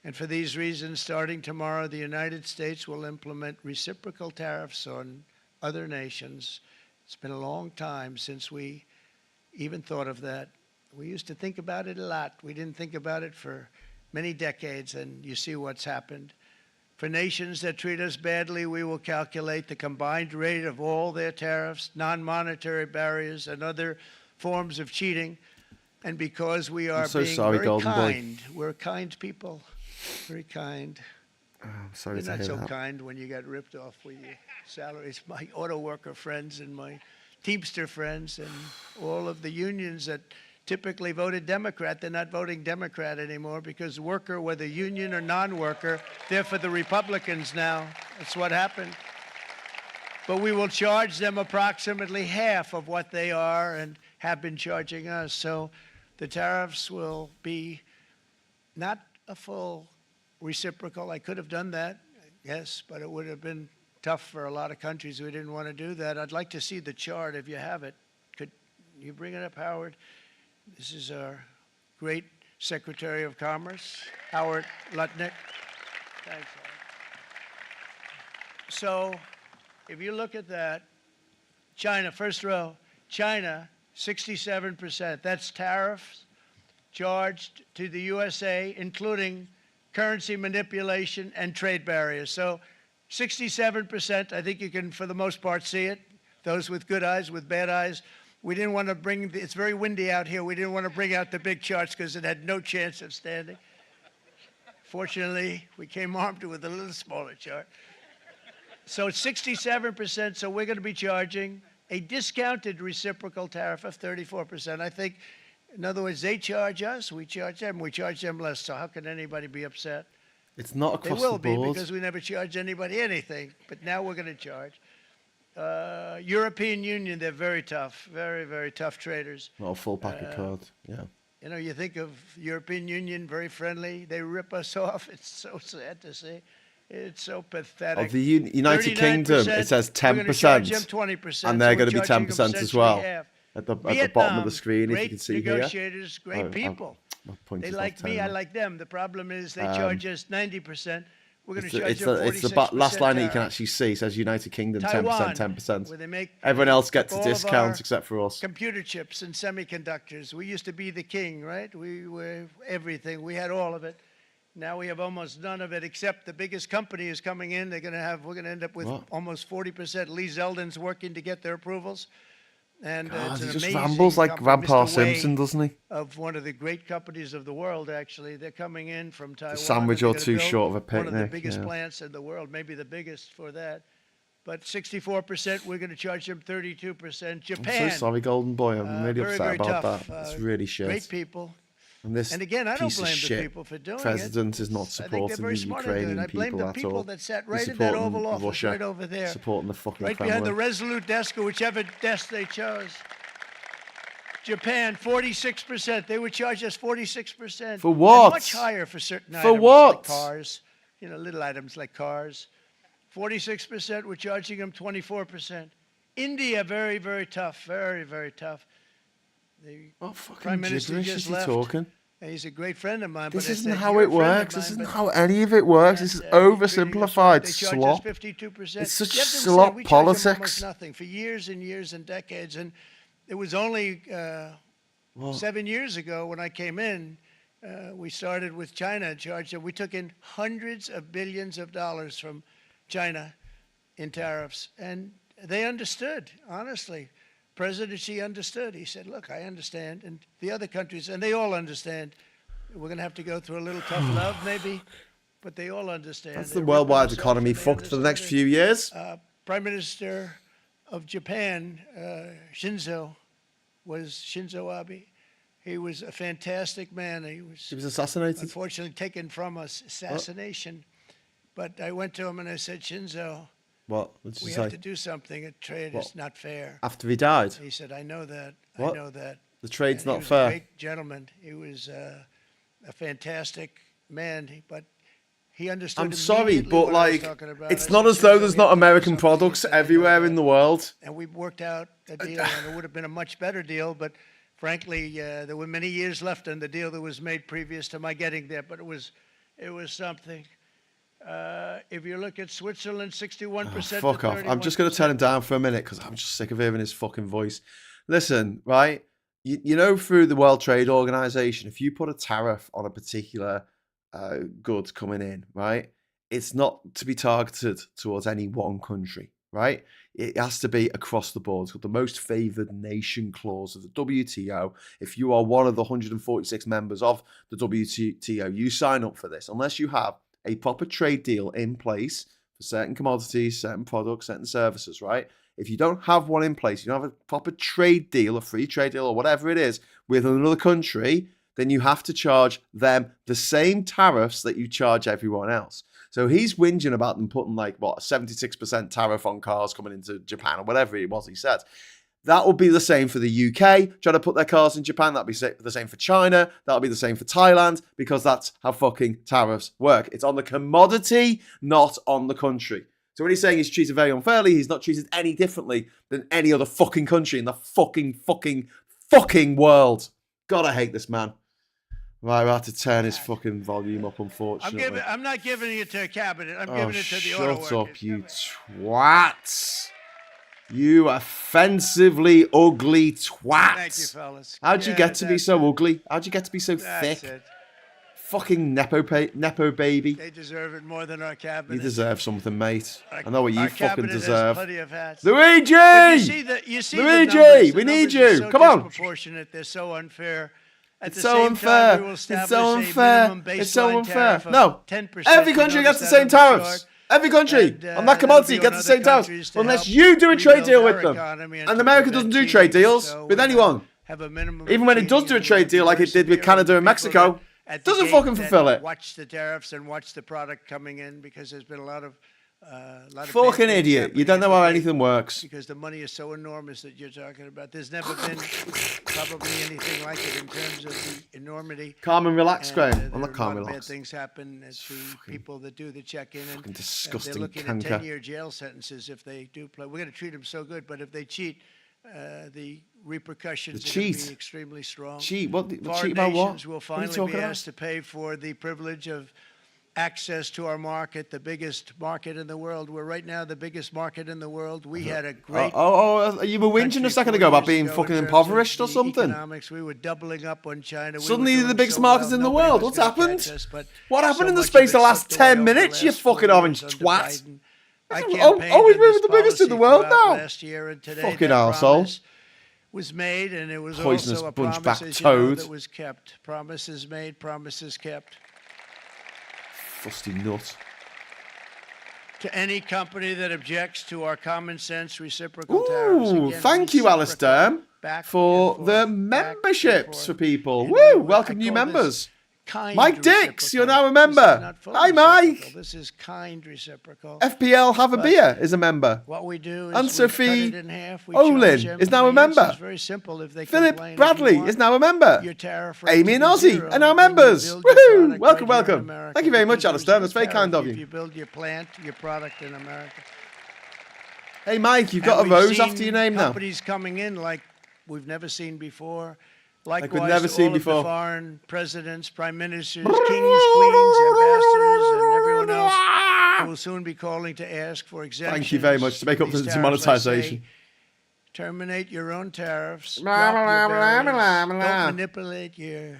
And for these reasons, starting tomorrow, the United States will implement reciprocal tariffs on other nations. It's been a long time since we even thought of that. We used to think about it a lot. We didn't think about it for many decades, and you see what's happened. For nations that treat us badly, we will calculate the combined rate of all their tariffs, non-monetary barriers, and other forms of cheating. And because we are so being sorry, very Golden Boy. kind, we're kind people, very kind. Oh, I'm sorry You're to not hear so that. kind when you got ripped off with your salaries. My auto worker friends and my Teamster friends and all of the unions that typically voted Democrat, they're not voting Democrat anymore because worker, whether union or non-worker, they're for the Republicans now. That's what happened. But we will charge them approximately half of what they are and have been charging us. So the tariffs will be not a full reciprocal. I could have done that, yes, but it would have been tough for a lot of countries who didn't want to do that. I'd like to see the chart if you have it. Could you bring it up, Howard? This is our great Secretary of Commerce, Howard Lutnick. Thanks, Howard. So if you look at that, China, first row, China, 67%. That's tariffs charged to the USA, including currency manipulation and trade barriers. So 67%, I think you can, for the most part, see it. Those with good eyes, with bad eyes. We didn't want to bring, it's very windy out here. We didn't want to bring out the big charts because it had no chance of standing. Fortunately, we came armed with a little smaller chart. So it's 67%, so we're going to be charging a discounted reciprocal tariff of 34%. I think, in other words, they charge us, we charge them less. So how can anybody be upset? It's not across the board. They will be, because we never charge anybody anything. But now we're going to charge. European Union, they're very tough, very, very tough traders. Not a full pack of cards. Yeah. You know, you think of European Union, very friendly. They rip us off. It's so sad to see. It's so pathetic. Of the United Kingdom, it says 10%, and they're going to be 10% as well. At the bottom of the screen, if you can see here. Negotiators, great people. They like me, I like them. The problem is they charge us 90%. We're going to charge them 46%. It's the last line that you can actually see. It says United Kingdom, 10%, 10%. Everyone else gets a discount except for us. Computer chips and semiconductors. We used to be the king, right? We were everything. We had all of it. Now we have almost none of it, except the biggest company is coming in. We're going to end up with almost 40%. Lee Zeldin's working to get their approvals. And God, it's he an just rambles like Grandpa Simpson, doesn't he? Of one of the great companies of the world, actually. They're coming in from Taiwan. A sandwich or two short of a picnic. One of the biggest plants in the world, maybe the biggest for that. But 64%, we're going to charge them 32%. Japan. I'm so sorry, Golden Boy. I'm really very, upset very about tough. that. It's really shit. Great people. And again, I don't blame the people for doing president is not supporting the Ukrainian people at all. I blame the people that sat right in that Oval Office, Russia, right over there. Supporting the fucking right Kremlin. behind the Resolute desk or whichever desk they chose. Japan, 46%. They would charge us 46%. For what? And much higher for certain items. For what? Like cars. You know, little items like cars. 46%. We're charging them 24%. India, very, very tough. Very, very tough. What fucking Prime Minister gibberish just is he left. talking? He's a great friend of mine. This but isn't how it works. This isn't how any of it works. This is oversimplified slop. 52%. It's such slop we politics. Almost nothing for years and years and decades. And it was only 7 years ago when I came in, we started with China and charged them. We took in hundreds of billions of dollars from China in tariffs. And they understood, honestly. President Xi understood. He said, look, I understand. And the other countries, and they all understand. We're going to have to go through a little tough love, maybe, but they all understand. That's the worldwide economy fucked for the next few years. Prime Minister of Japan, Shinzo Abe. He was a fantastic man. He was assassinated. Unfortunately taken from us, assassination. But I went to him and I said, Shinzo, what? We have to do something. A trade is not fair. After he died? He said, I know that. What? I know that. The trade's not fair. He was a great gentleman. He was a fantastic man, but he understood. I'm sorry, but like, it's not I as said, though "Shinzo, there's we not have to do American something." products He said, "I know everywhere that." in the world. And we worked out a deal, and it would have been a much better deal, but frankly, there were many years left on the deal that was made previous to my getting there, but it was something. If you look at Switzerland, 61%. Fuck off. I'm just going to turn him down for a minute because I'm just sick of hearing his fucking voice. Listen, right? You know, through the World Trade Organization, if you put a tariff on a particular good coming in, right, it's not to be targeted towards any one country, right? It has to be across the board. It's called the most favored nation clause of the WTO. If you are one of the 146 members of the WTO, you sign up for this. Unless you have a proper trade deal in place for certain commodities, certain products, certain services, right? If you don't have one in place, you don't have a proper trade deal, a free trade deal, or whatever it is with another country, then you have to charge them the same tariffs that you charge everyone else. So he's whinging about them putting like, what, a 76% tariff on cars coming into Japan or whatever it was he said. That will be the same for the UK. Trying to put their cars in Japan, that'll be the same for China. That'll be the same for Thailand because that's how fucking tariffs work. It's on the commodity, not on the country. So when he's saying he's treated very unfairly, he's not treated any differently than any other fucking country in the fucking world. God, I hate this man. Right, we'll have to turn his fucking volume up, unfortunately. I'm not giving it to a cabinet. I'm giving it to the auto workers. Shut up, you twats. You offensively ugly twats. Thank you, fellas. How'd you get to be so ugly? How'd you get to be so thick? It. Fucking nepo baby. They deserve it more than our cabinet. You deserve something, mate. I know what you our fucking deserve. Has plenty of hats. Luigi! You see Luigi, we need you. So come on. Disproportionate. They're so unfair. It's so unfair. It's so unfair. It's so unfair. No. Every country gets the same tariffs. Every country And, on that commodity it'll be gets the on same other tariff countries to unless help you do a trade rebuild deal our with them. economy And to America doesn't prevent do trade cheating. deals So with we're gonna anyone. have a minimum Even of when it does cheating, do a and trade we're deal like it did with persevering Canada and people Mexico, that at the doesn't gate fucking that fulfill it. Watch the tariffs and watch the product coming in, because there's been a lot of bad Fucking things idiot. You happening don't at know the how gate anything works. because the money is so enormous that you're talking about. There's never been probably anything like it in terms of the enormity. Calm and relax, And, Graham. I'm there not are calm a lot and of bad relaxed. things happen to people that do the check-in, and they're Disgusting looking at canker. 10-year jail sentences if they do play. We're going to treat them so good, but if they cheat, the repercussions are going to cheat? be extremely strong. Cheat? What? Foreign Cheat about what? nations will What are you finally talking be about? asked to pay for the privilege of access to our market, the biggest market in the world. We're right now the biggest market in the world. We had a great You were whinging a second ago about being fucking impoverished or something. Economics. We were doubling up on China. Suddenly we you're were the doing biggest so markets well, in the nobody world. was What's gonna happened? catch us, but What happened so in the much of space it the last slipped away 10 over the minutes, you last 4 fucking orange years under twat? Biden. I Always campaigned moving on this the biggest in the policy world throughout now. last year, and today Fucking that arsehole. promise was made, and it was Poisonous also a bunchback promise, as you know, toad. that was kept. Promises made, promises kept. Fusty nut. To any company that objects to our common sense reciprocal tariffs. Ooh, Again, thank you, reciprocal, Alistair, back for and the forth, back and memberships for forth. people. And Woo! I Welcome new call this members. kind Mike Dix, you're now a reciprocal. This is member. not full Hi, reciprocal. Mike. This is kind reciprocal. FPL Have a But Beer is a member. What we do is And we Sophie cut it in half. We Olin charge them. is now a My answer member. is very simple. If they Philip complain, if you Bradley want is now a member. your tariff rate Amy to and be Ozzy zero, are now then you members. build your Woohoo! product Welcome, right here in welcome. America, Thank you very much, because Alistair. there's That's no very kind tariff of if you. you build your plant, your product in America. Hey, Mike, you've got a And we've rose after seen your name now. companies coming in like we've never seen before. Likewise, never to see all of before. the foreign presidents, prime ministers, kings, queens, ambassadors, and everyone else who will soon be calling to ask for exemptions. Thank you very much to make up for these the tariffs. I say, demonetization. terminate your own tariffs. Blah, Drop blah, your blah, blah, barriers. blah. Don't manipulate your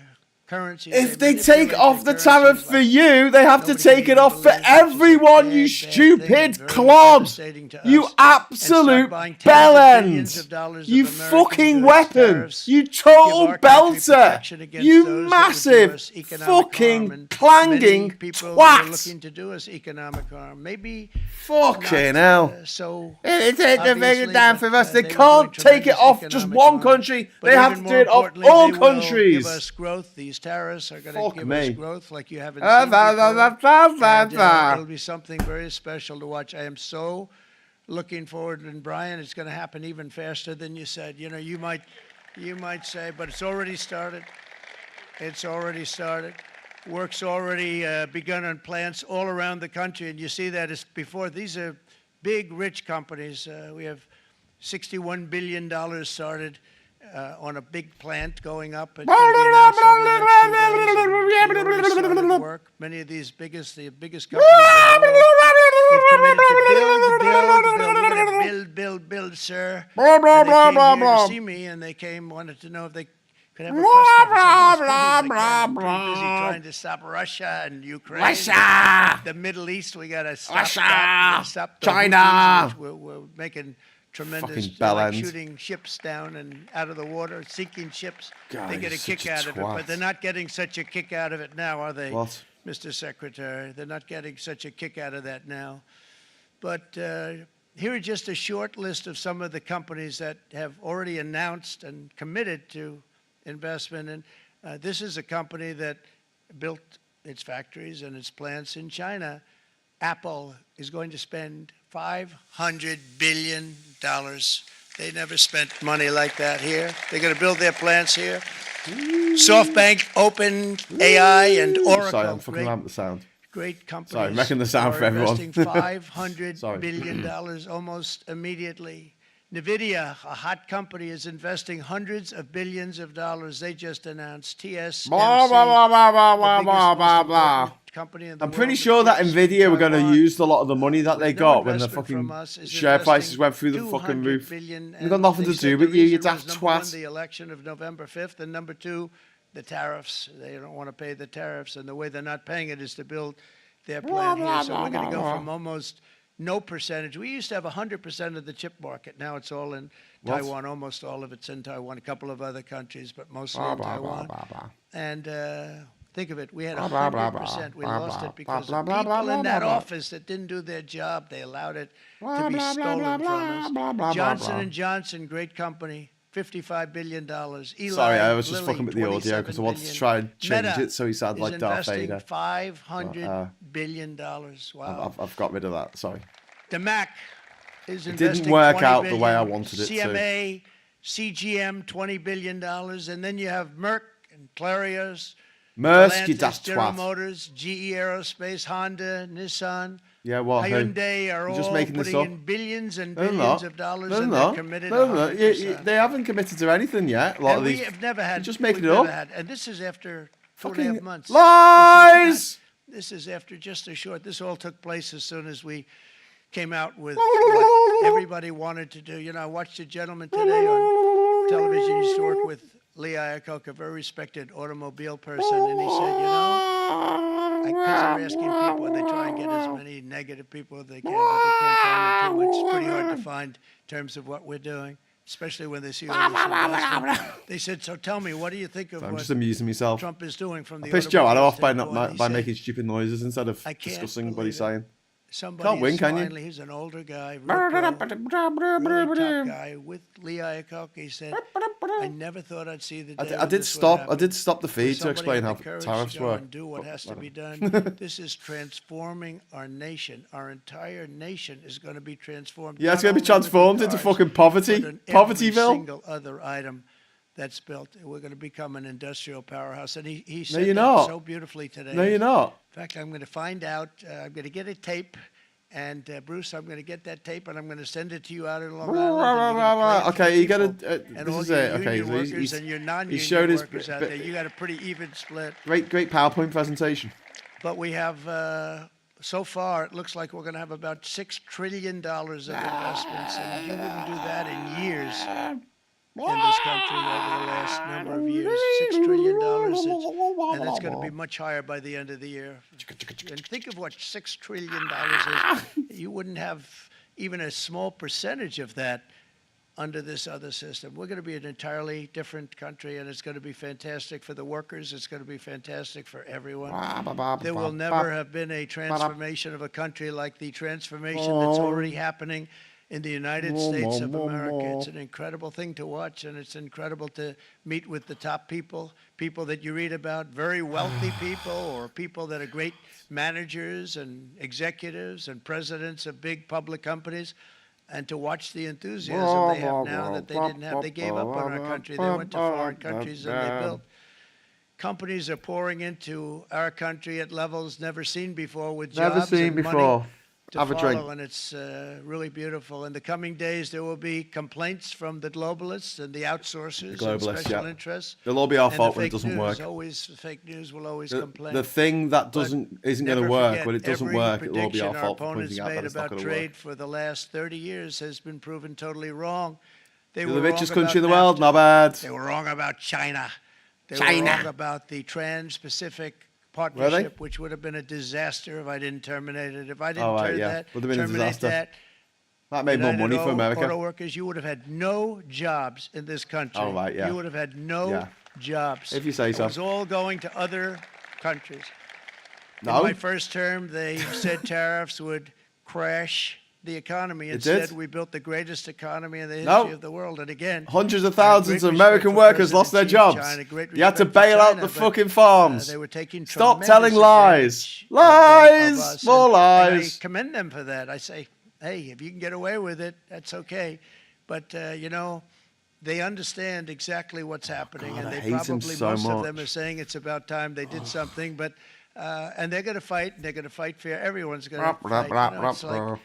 currency. If they take off the tariff for you, they have to Nobody take can it off for believe it's just a everyone, bad, you bad stupid thing and very clod. devastating to You us. And start absolute buying tens of billions of bellend. dollars You of American fucking goods, weapon. tariffs, You give total our country belter. protection against You those that would do massive us economic harm, fucking and clanging many people are twat. looking to do us economic harm. Maybe Fucking not, hell. so They take the obviously, finger down but, for us. They they were can't doing take it tremendous off just economic one harm. country. But They have even to more do it off importantly, all they will countries. give us growth. These tariffs are going to Fuck give me. us growth like you haven't seen before. And, it'll be something very special to watch. I am so looking forward. And Brian, it's going to happen even faster than you said. You know, you might say, but it's already started. It's already started. Work's already begun on plants all around the country, and you see that as before. These are big, rich companies. We have $61 billion started on a big plant going up. It's going to be announced over the next few days, and we already started work. Many of these the biggest companies in the world, they've committed to build, sir. And they came here to see me, and they wanted to know if they could have a press conference. I'm busy trying to stop Russia and Ukraine. Russia! The Middle East, we got to stop Russia! that. Stop the China! Houthis, which we're making tremendous, Fucking they're like bellend. shooting ships down and out of the water, sinking ships. God, They get a he's kick such a out of it, twat. but they're not getting such a kick out of it now, are they, What? Mr. Secretary? They're not getting such a kick out of that now. But here are just a short list of some of the companies that have already announced and committed to investment. And this is a company that built its factories and its plants in China. Apple is going to spend $500 billion. They never spent money like that here. They're going to build their plants here. SoftBank, OpenAI, and Oracle. Sorry, I'm fucking around with the sound. Great companies. Sorry, I'm making the sound are for everyone. investing $500 Sorry. billion almost immediately. NVIDIA, a hot company, is investing hundreds of billions of dollars. They just announced TSMC, Blah, blah, blah, blah, blah, the biggest, blah, blah, most blah. important company in the I'm pretty world, sure that based Nvidia in were going to Taiwan. use a lot of the money that they No got when the investment fucking from us is share prices investing went through the fucking $200 roof. billion, They've got and nothing they to said do the with you, you reason was, daft number one, twat. the election of November 5th, and number two, the tariffs. They don't want to pay the tariffs, and the way they're not paying it is to build their plant here. So we're going to go from almost no percentage. We used to have 100% of the chip market. Now it's all in Taiwan. Almost all of it's in Taiwan. A couple of other countries, but mostly in Taiwan. And Think of it. We had Blah, blah, blah, 100%. We blah, lost blah, it because blah, of blah, blah, people blah, in that blah, blah. office that didn't do their job. They allowed it Blah, to be blah, blah, stolen blah, from blah, blah, blah, us. Johnson blah. and Johnson, great company, $55 billion. Eli Sorry, I was just Lilly, fucking with the audio because I wanted to $27 try and change Meta it so he sounded is like Darth investing Vader. $500 billion. Wow. I've got rid of that. Sorry. The Mac is It investing didn't work $20 out billion. the way I wanted it to. CMA, CGM, $20 billion. And then you have Merck and Clarios, Maersk, you Stellantis, daft General twat. Motors, GE Aerospace, Honda, Nissan, Yeah, well, who? Hyundai are You're just all making this putting up. in billions and No, they're billions not. of dollars, No, and they're they're not. committed No, they're not. 100%. They haven't committed to anything yet. A lot And of we these. have never had. You're just making we've it never up. had, and this is after 2.5 Fucking months. lies. This is after just a short. This all took place as soon as we came out with what everybody wanted to do. You know, I watched a gentleman today on television. He used to work with Lee Iacocca, a very respected automobile person, and he said, you know, because they're asking people, and they try and get as many negative people as they can, but they can't find them too much. It's pretty hard to find in terms of what we're doing, especially when they see all this investment. They said, so tell me, what do you think of I'm what just amusing myself. Trump is doing from the Pissed Joe Addo off by automobile not standpoint? by He said, making stupid noises instead of I can't discussing what he's believe it. saying. Somebody Can't win, is can you? finally, he's an older guy, real pro, really top guy, with Lee Iacocca. He said, I never thought I'd see the day I when did this would stop. I happen. did stop the For feed to somebody explain how with the courage tariffs to go work. and do what has to be done. This is transforming our nation. Our entire nation is going to be transformed. Yeah, it's not going to be only with the transformed into cars, fucking poverty. but in every Povertyville. single other item that's built. We're going to become an industrial powerhouse. And he said you're that not. so beautifully today. No, you're not. In fact, I'm going to find out. I'm going to get a tape. And Bruce, I'm going to get that tape, and I'm going to send it to you out in Long Island. Okay, you got to. And This all is your it. Okay, union so workers and your he non-union showed his workers out there. You got a pretty even split. great PowerPoint presentation. But we have, so far, it looks like we're going to have about $6 trillion of investments, and you wouldn't do that in years in this country over the last number of years. $6 trillion, and it's going to be much higher by the end of the year. And think of what $6 trillion is. You wouldn't have even a small percentage of that under this other system. We're going to be an entirely different country, and it's going to be fantastic for the workers. It's going to be fantastic for everyone. There will never have been a transformation of a country like the transformation that's already happening in the United States of America. It's an incredible thing to watch, and it's incredible to meet with the top people, people that you read about, very wealthy people, or people that are great managers and executives and presidents of big public companies, and to watch the enthusiasm they have now that they didn't have. They gave up on our country. They went to foreign countries and they built. Companies are pouring into our country at levels never seen before, with jobs and money to Have a follow, drink. and it's really beautiful. In the coming days, there will be complaints from the globalists and the outsourcers and special interests. It'll all be our And the fault when it fake doesn't news, work. Always, fake news will always complain. The thing that But isn't going to never work, forget, when it doesn't every work, it'll all be our prediction fault for opponents pointing out that made it's not about going to trade work. for the last 30 years has been proven totally wrong. They You're were the richest wrong country in the about world, NAFTA. not bad. They were wrong about China. They were China. wrong about the Trans-Pacific Partnership, which would have been a disaster if I didn't terminate it. If I didn't Would have been a terminate disaster. that, That made more money for America. Auto workers, you would have had no jobs in this country. Oh, right, yeah. You would have had no jobs. If you say so. It was all going to other countries. No. In my first term, they said tariffs would crash the economy. It Instead, did. we built the greatest economy in the No. history of the world. And again, Hundreds of I have thousands great of American respect for workers lost their President Xi of jobs. China, great You had to respect for bail out China, the but, fucking farms. they were taking Stop tremendous telling lies. advantage of Lies. us, More and lies. I commend them for that. I say, hey, if you can get away with it, that's okay. But, you know, they understand exactly what's happening, God, and I they hate him probably, so most of them much. are saying it's about time they did something. But, and they're going to fight, and they're going to fight fair. Everyone's going to fight. You know, it's like,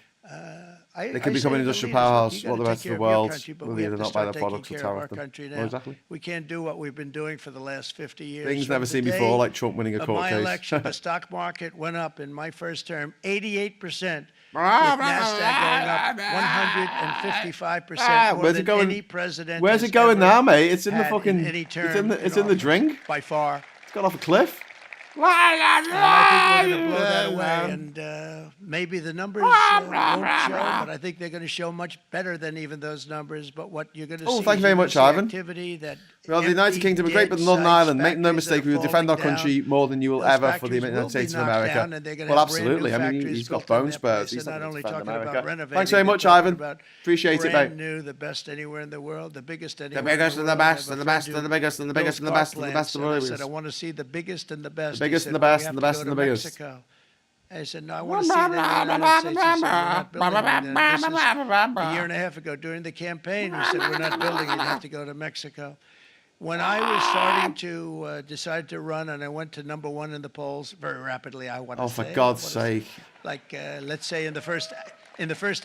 They could become an industrial powerhouse while the rest of the world will either not buy their products or tariff them. Well, exactly. We can't do what we've been doing for the last 50 years. Things From never the seen before, day like Trump winning a of court my case. election, the stock market went up in my first term 88%. With NASDAQ going up 155% more Where's it than going? any president. Where's has it going ever now, mate? It's in the had fucking. any term It's in the in drink. by far. It's gone off a cliff. I think we're going to blow that away. And maybe the numbers won't show, but I think they're going to show much better than even those numbers. But what you're going to see thank you very much, Ivan. activity that well, the United Kingdom are great, but Northern Ireland, make no mistake, we will defend our country more than you will ever for the United States of America. Well, absolutely. I mean, he's got bone spurs. He's not going to defend America. Thanks very much, Ivan. Appreciate it, mate. New, the best anywhere in the world, the biggest anywhere. The biggest and the best, and the best and the biggest and the biggest and the best and the best of the biggest. I said, I want to see the biggest and the best. The biggest and the best and the best and the biggest. Mexico. I said, no, I want to see that in the United States. He said, we're not building it. This is a year and a half ago during the campaign. We said, we're not building it. You have to go to Mexico. When I was starting to decide to run, and I went to #1 in the polls very rapidly, I want to say. Oh, for God's sake! Like, let's say in the first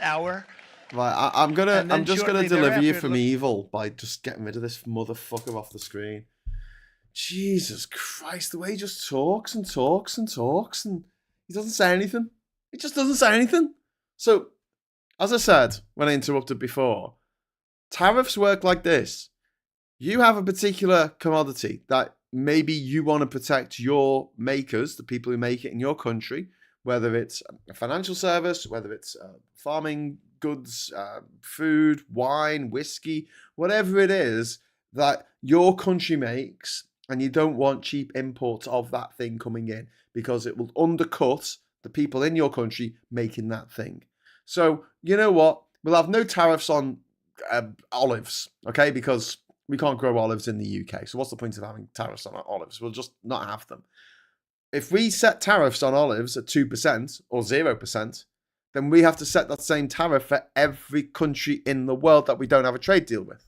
hour. Right, I'm just gonna deliver you from evil by just getting rid of this motherfucker off the screen. Jesus Christ, the way he just talks and talks and talks, and he doesn't say anything. He just doesn't say anything. So, as I said when I interrupted before, tariffs work like this. You have a particular commodity that maybe you want to protect your makers, the people who make it in your country, whether it's a financial service, whether it's farming goods, food, wine, whiskey, whatever it is that your country makes, and you don't want cheap imports of that thing coming in because it will undercut the people in your country making that thing. So, you know what? We'll have no tariffs on olives, okay? Because we can't grow olives in the UK. So what's the point of having tariffs on olives? We'll just not have them. If we set tariffs on olives at 2% or 0%, then we have to set that same tariff for every country in the world that we don't have a trade deal with.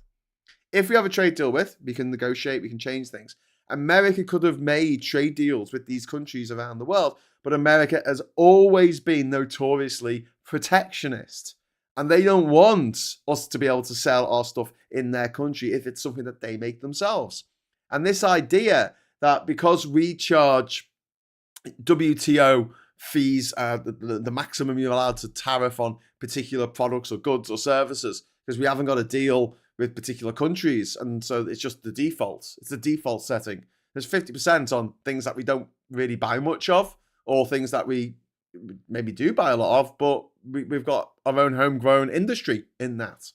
If we have a trade deal with, we can negotiate, we can change things. America could have made trade deals with these countries around the world, but America has always been notoriously protectionist. And they don't want us to be able to sell our stuff in their country if it's something that they make themselves. And this idea that because we charge WTO fees, the maximum you're allowed to tariff on particular products or goods or services, because we haven't got a deal with particular countries, and so it's just the default. It's the default setting. There's 50% on things that we don't really buy much of, or things that we maybe do buy a lot of, but we've got our own homegrown industry in that.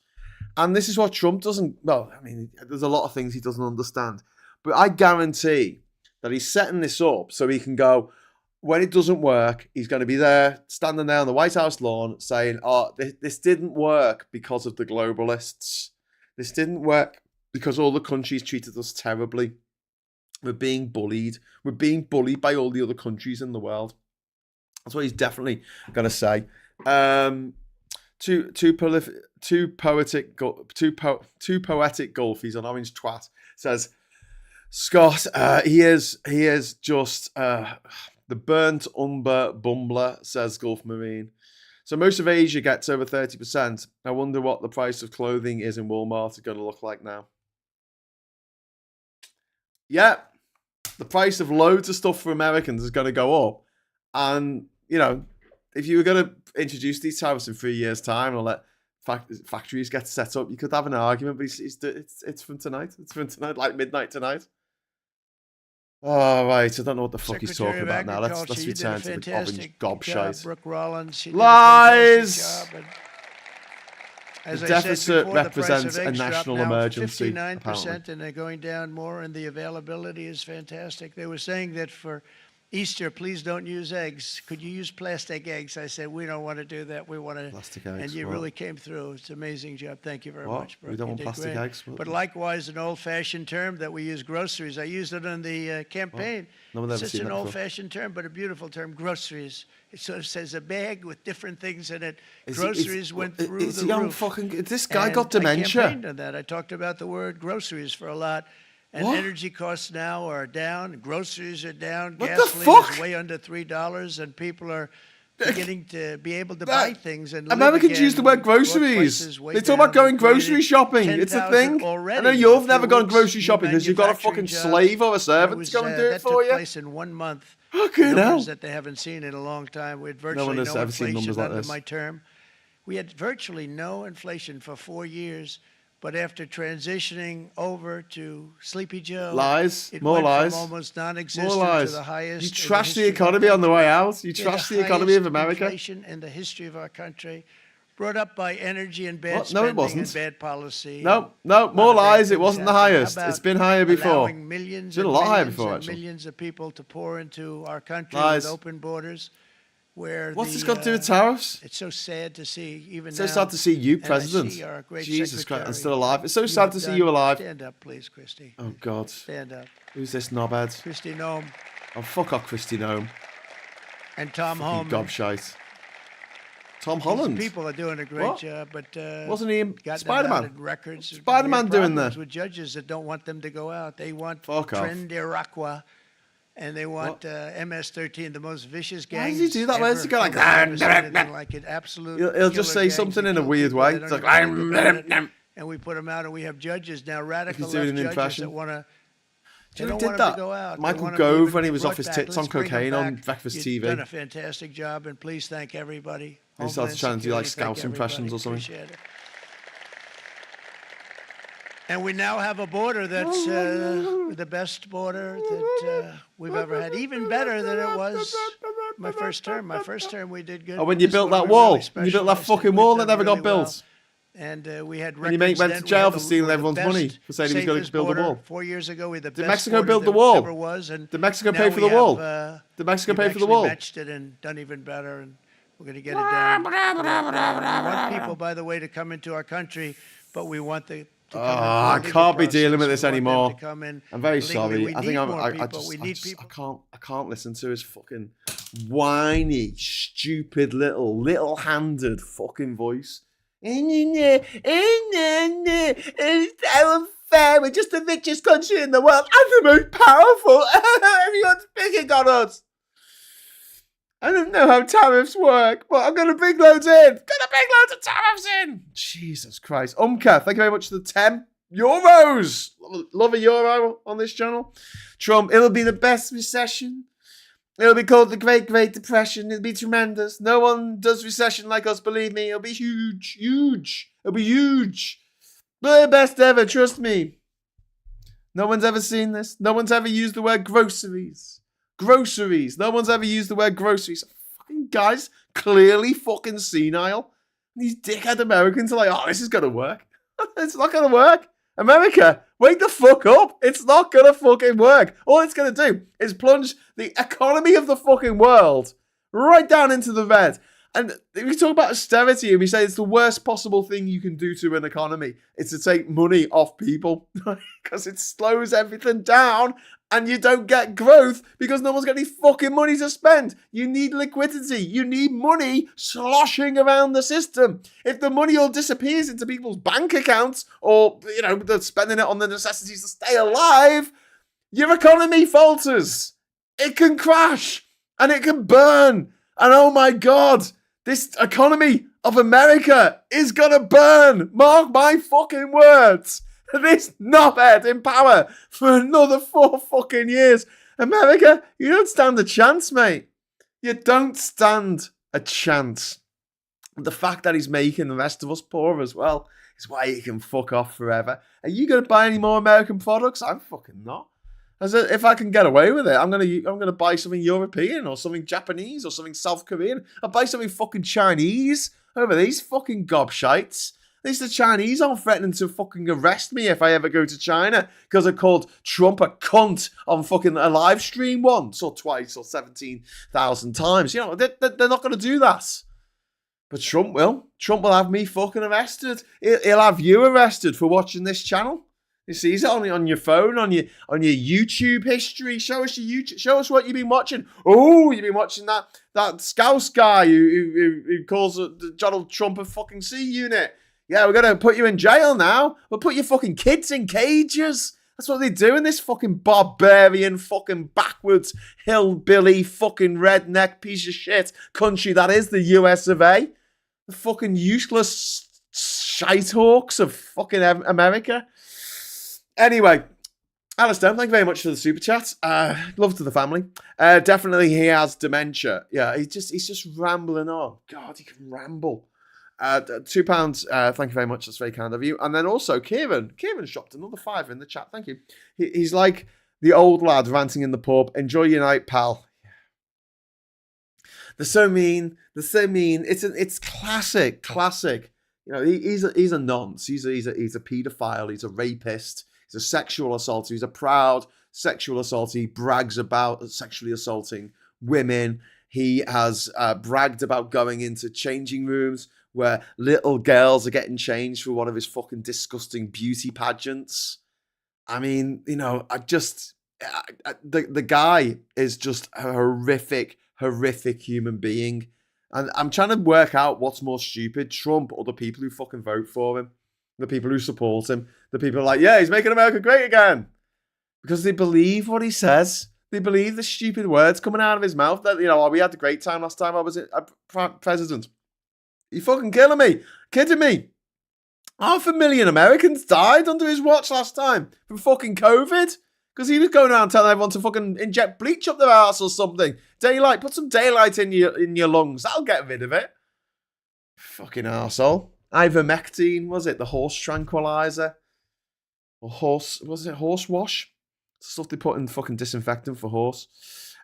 And this is what Trump doesn't, well, I mean, there's a lot of things he doesn't understand, but I guarantee that he's setting this up so he can go, when it doesn't work, he's going to be there, standing there on the White House lawn saying, oh, this didn't work because of the globalists. This didn't work because all the countries treated us terribly. We're being bullied. We're being bullied by all the other countries in the world. That's what he's definitely going to say. Too poetic golfies on Orange Twat says, Scott, he is just the burnt umber bumbler, says Gulf Marine. So most of Asia gets over 30%. I wonder what the price of clothing is in Walmart is going to look like now. Yeah, the price of loads of stuff for Americans is going to go up. And, you know, if you were going to introduce these tariffs in 3 years' time or let factories get set up, you could have an argument, but it's from tonight. It's from tonight, like midnight tonight. Oh, right. I don't know what the fuck he's talking about now. Let's return to the orange gobshite. Brooke Rollins. Lies! As the I deficit said before, represents a national emergency. 59%, apparently. and they're going down more, and the availability is fantastic. They were saying that for Easter, please don't use eggs. Could you use plastic eggs? I said, we don't want to do that. We want to. Plastic eggs. And you really came through. It's an amazing job. Thank you very much, Brooke. We don't want plastic great. eggs. But likewise, an old-fashioned term that we use, groceries. I used it in the campaign. No one's ever It's seen an that before. old-fashioned term, but a beautiful term, groceries. It sort of says a bag with different things in it. Is Groceries went through is the he on roof. fucking? This guy And got I dementia. campaigned on that. I talked about the word groceries for a lot. And What? energy costs now are down. Groceries are down. What the Gasoline fuck? is way under $3, and people are beginning to be able to buy things and live Americans again. use the word Brought groceries. prices way They talk about down. going We created grocery shopping. It's a 10,000 thing. already I know in a you've few never gone weeks. grocery New shopping because you've got a manufacturing fucking jobs. slave or a That servant was, to go and do it that for took you. place in 1 month. Fucking hell. Numbers that they haven't seen in a long time. We had virtually has no ever seen inflation numbers like under this. my term. We had virtually no inflation for 4 years. But after transitioning over to Sleepy Joe, Lies. it More went lies. from almost More non-existent to lies. the highest. You in trashed the history of our economy on the way country. out. You We had trashed the economy of highest America. Inflation in the history of our country, brought up by energy and bad What? No, it spending wasn't. and bad policy. No, and no, a lot more of bad lies. It things wasn't the happened. How highest. about It's been higher before. allowing millions It's been a and lot higher millions before, and actually. millions of people to pour into our country Lies. with open borders, where What's the, this got to do with tariffs? It's so sad to see, even It's so now. sad to see you, and I President. see our great Jesus Christ, secretary. and still alive. It's so You sad have to see done- you alive. Stand up, please, Christy. Oh, God. Stand up. Who's this knobhead? Christy Nome Oh, fuck off, Christy Nome. and Tom Fucking Holman. gobshite. Tom These Holland. people are doing a great What? job, but Wasn't he in got Spider-Man? them out in records. Spider-Man We have doing problems that? with judges that don't want them to go out. They want Fuck off. Tren de Araqua, and they want MS-13, the most vicious Why gangs. does he do that? Why does he go like, ever. I've never seen anything like it. Absolute. He'll just killer say gangs something that in a kill weird people. way. They It's don't like, even think about it. And we put them out, and we have judges now, radical doing left an judges impression. that want to. Do you know don't who want did them that? to go out. They Michael want 'em Gove even when he was brought off his back. tits on Let's bring 'em cocaine on back. Breakfast You've TV. done a fantastic job, and please thank everybody. He started trying to do like Homeland Scouse Security, impressions or thank something. everybody. Appreciate it. And we now have a border that's the best border that we've ever had, even better than it was my first term. My first term we did good. Oh, when you This built one that we wall. really When you built that specialized in. fucking We've wall that done never got really well. built. And we had When you records went then. to We jail had for the- stealing the everyone's best, money for saying he was gonna safest build the border. wall. 4 years ago, we had the Did best Mexico border build the that wall? ever was, and Did Mexico now pay for we the wall? have, Did Mexico we've pay for the actually wall? matched it and done even better, and we're going to get it down. We want people, by the way, to come into our country, but we want the. To come into I the legal can't be process. dealing with We this want them to anymore. come in I'm very legally. sorry. We I think need I'm. more I people. just. We I need just. people. I can't listen to his fucking whiny, stupid little-handed fucking voice. It's unfair. We're just the richest country in the world and the most powerful. Everyone's picking on us. I don't know how tariffs work, but I'm going to bring loads in. Going to bring loads of tariffs in. Jesus Christ. Umka, thank you very much for the 10 euros. Love a euro on this channel. Trump, it'll be the best recession. It'll be called the Great Depression. It'll be tremendous. No one does recession like us, believe me. It'll be huge. Huge. It'll be huge. The best ever, trust me. No one's ever seen this. No one's ever used the word groceries. Groceries. No one's ever used the word groceries. Fucking guys, clearly fucking senile. These dickhead Americans are like, oh, this is going to work. It's not going to work. America, wake the fuck up. It's not going to fucking work. All it's going to do is plunge the economy of the fucking world right down into the red. And we talk about austerity and we say it's the worst possible thing you can do to an economy. It's to take money off people because it slows everything down and you don't get growth because no one's got any fucking money to spend. You need liquidity. You need money sloshing around the system. If the money all disappears into people's bank accounts or, you know, they're spending it on the necessities to stay alive, your economy falters. It can crash and it can burn. And oh my God, this economy of America is gonna burn. Mark my fucking words. This knobhead in power for another 4 fucking years. America, you don't stand a chance, mate. You don't stand a chance. The fact that he's making the rest of us poor as well is why he can fuck off forever. Are you gonna buy any more American products? I'm fucking not. If I can get away with it, I'm gonna buy something European or something Japanese or something South Korean. I'll buy something fucking Chinese over these fucking gobshites. At least the Chinese aren't threatening to fucking arrest me if I ever go to China because I called Trump a cunt on fucking a live stream once or twice or 17,000 times. You know, they're not going to do that. But Trump will. Trump will have me fucking arrested. He'll have you arrested for watching this channel. You see it on your phone, on your YouTube history. Show us your YouTube. Show us what you've been watching. Oh, you've been watching that Scouse guy who calls Donald Trump a fucking C unit. Yeah, we're going to put you in jail now. We'll put your fucking kids in cages. That's what they do in this fucking barbarian, fucking backwards, hillbilly, fucking redneck piece of shit country that is the US of A. The fucking useless shitehawks of fucking America. Anyway, Alistair, thank you very much for the super chat. Love to the family. Definitely he has dementia. Yeah, he's just rambling on. God, he can ramble. £2. Thank you very much. That's very kind of you. And then also Kieran shopped another £5 in the chat. Thank you. He's like the old lad ranting in the pub. Enjoy your night, pal. They're so mean. It's classic. You know, he's a nonce. He's a paedophile. He's a rapist. He's a sexual assaulter. He's a proud sexual assaulter. He brags about sexually assaulting women. He has bragged about going into changing rooms where little girls are getting changed for one of his fucking disgusting beauty pageants. I mean, you know, the guy is just a horrific human being. And I'm trying to work out what's more stupid, Trump or the people who fucking vote for him, the people who support him, the people who are like, yeah, he's making America great again. Because they believe what he says. They believe the stupid words coming out of his mouth that, you know, oh, we had a great time last time I was president. You fucking killing me. Kidding me. 500,000 Americans died under his watch last time from fucking COVID. Because he was going around telling everyone to fucking inject bleach up their ass or something. Daylight. Put some daylight in your lungs. That'll get rid of it. Fucking arsehole. Ivermectin, was it? The horse tranquilizer? Or horse wash? Stuff they put in fucking disinfectant for horse.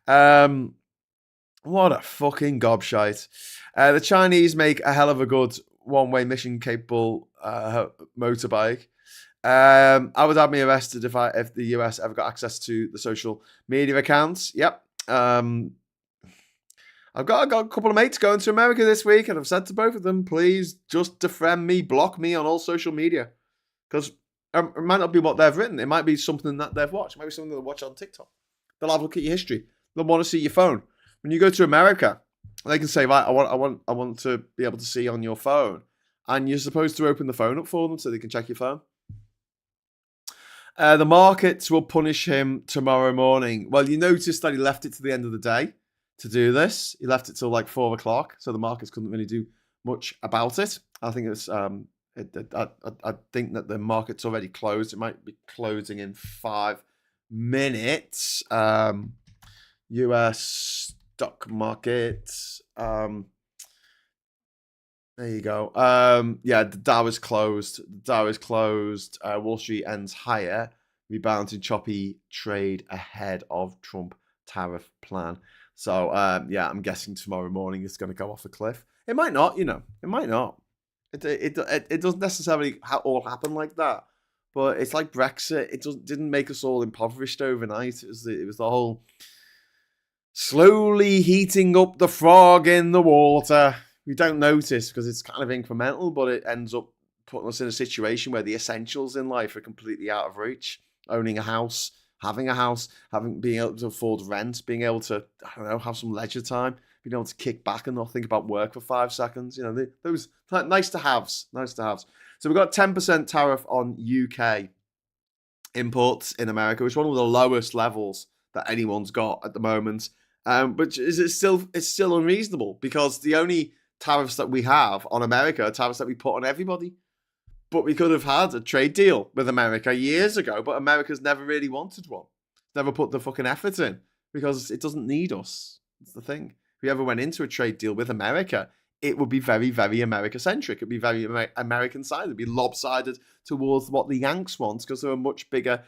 What a fucking gobshite. The Chinese make a hell of a good one-way mission-capable motorbike. I would have me arrested if the US ever got access to the social media accounts. Yep. I've got a couple of mates going to America this week, and I've said to both of them, please just defriend me, block me on all social media. Because it might not be what they've written. It might be something that they've watched. It might be something they'll watch on TikTok. They'll have a look at your history. They'll want to see your phone. When you go to America, they can say, right, I want to be able to see on your phone. And you're supposed to open the phone up for them so they can check your phone. The markets will punish him tomorrow morning. Well, you notice that he left it to the end of the day to do this. He left it till like 4 o'clock, so the markets couldn't really do much about it. I think it's I think that the market's already closed. It might be closing in 5 minutes. US stock market. There you go. Yeah, the Dow is closed. Wall Street ends higher. Rebound in choppy trade ahead of Trump tariff plan. So, yeah, I'm guessing tomorrow morning it's going to go off a cliff. It might not, you know. It might not. It doesn't necessarily all happen like that. But it's like Brexit. It didn't make us all impoverished overnight. It was the whole slowly heating up the frog in the water. We don't notice because it's kind of incremental, but it ends up putting us in a situation where the essentials in life are completely out of reach. Owning a house, having a house, being able to afford rent, being able to, I don't know, have some leisure time, being able to kick back and not think about work for 5 seconds. You know, those nice to haves. So we've got 10% tariff on UK imports in America, which is one of the lowest levels that anyone's got at the moment. But it's still unreasonable because the only tariffs that we have on America are tariffs that we put on everybody. But we could have had a trade deal with America years ago, but America's never really wanted one. Never put the fucking effort in because it doesn't need us. It's the thing. If we ever went into a trade deal with America, it would be very, very America-centric. It'd be very American-sided. It'd be lopsided towards what the Yanks want because they're a much bigger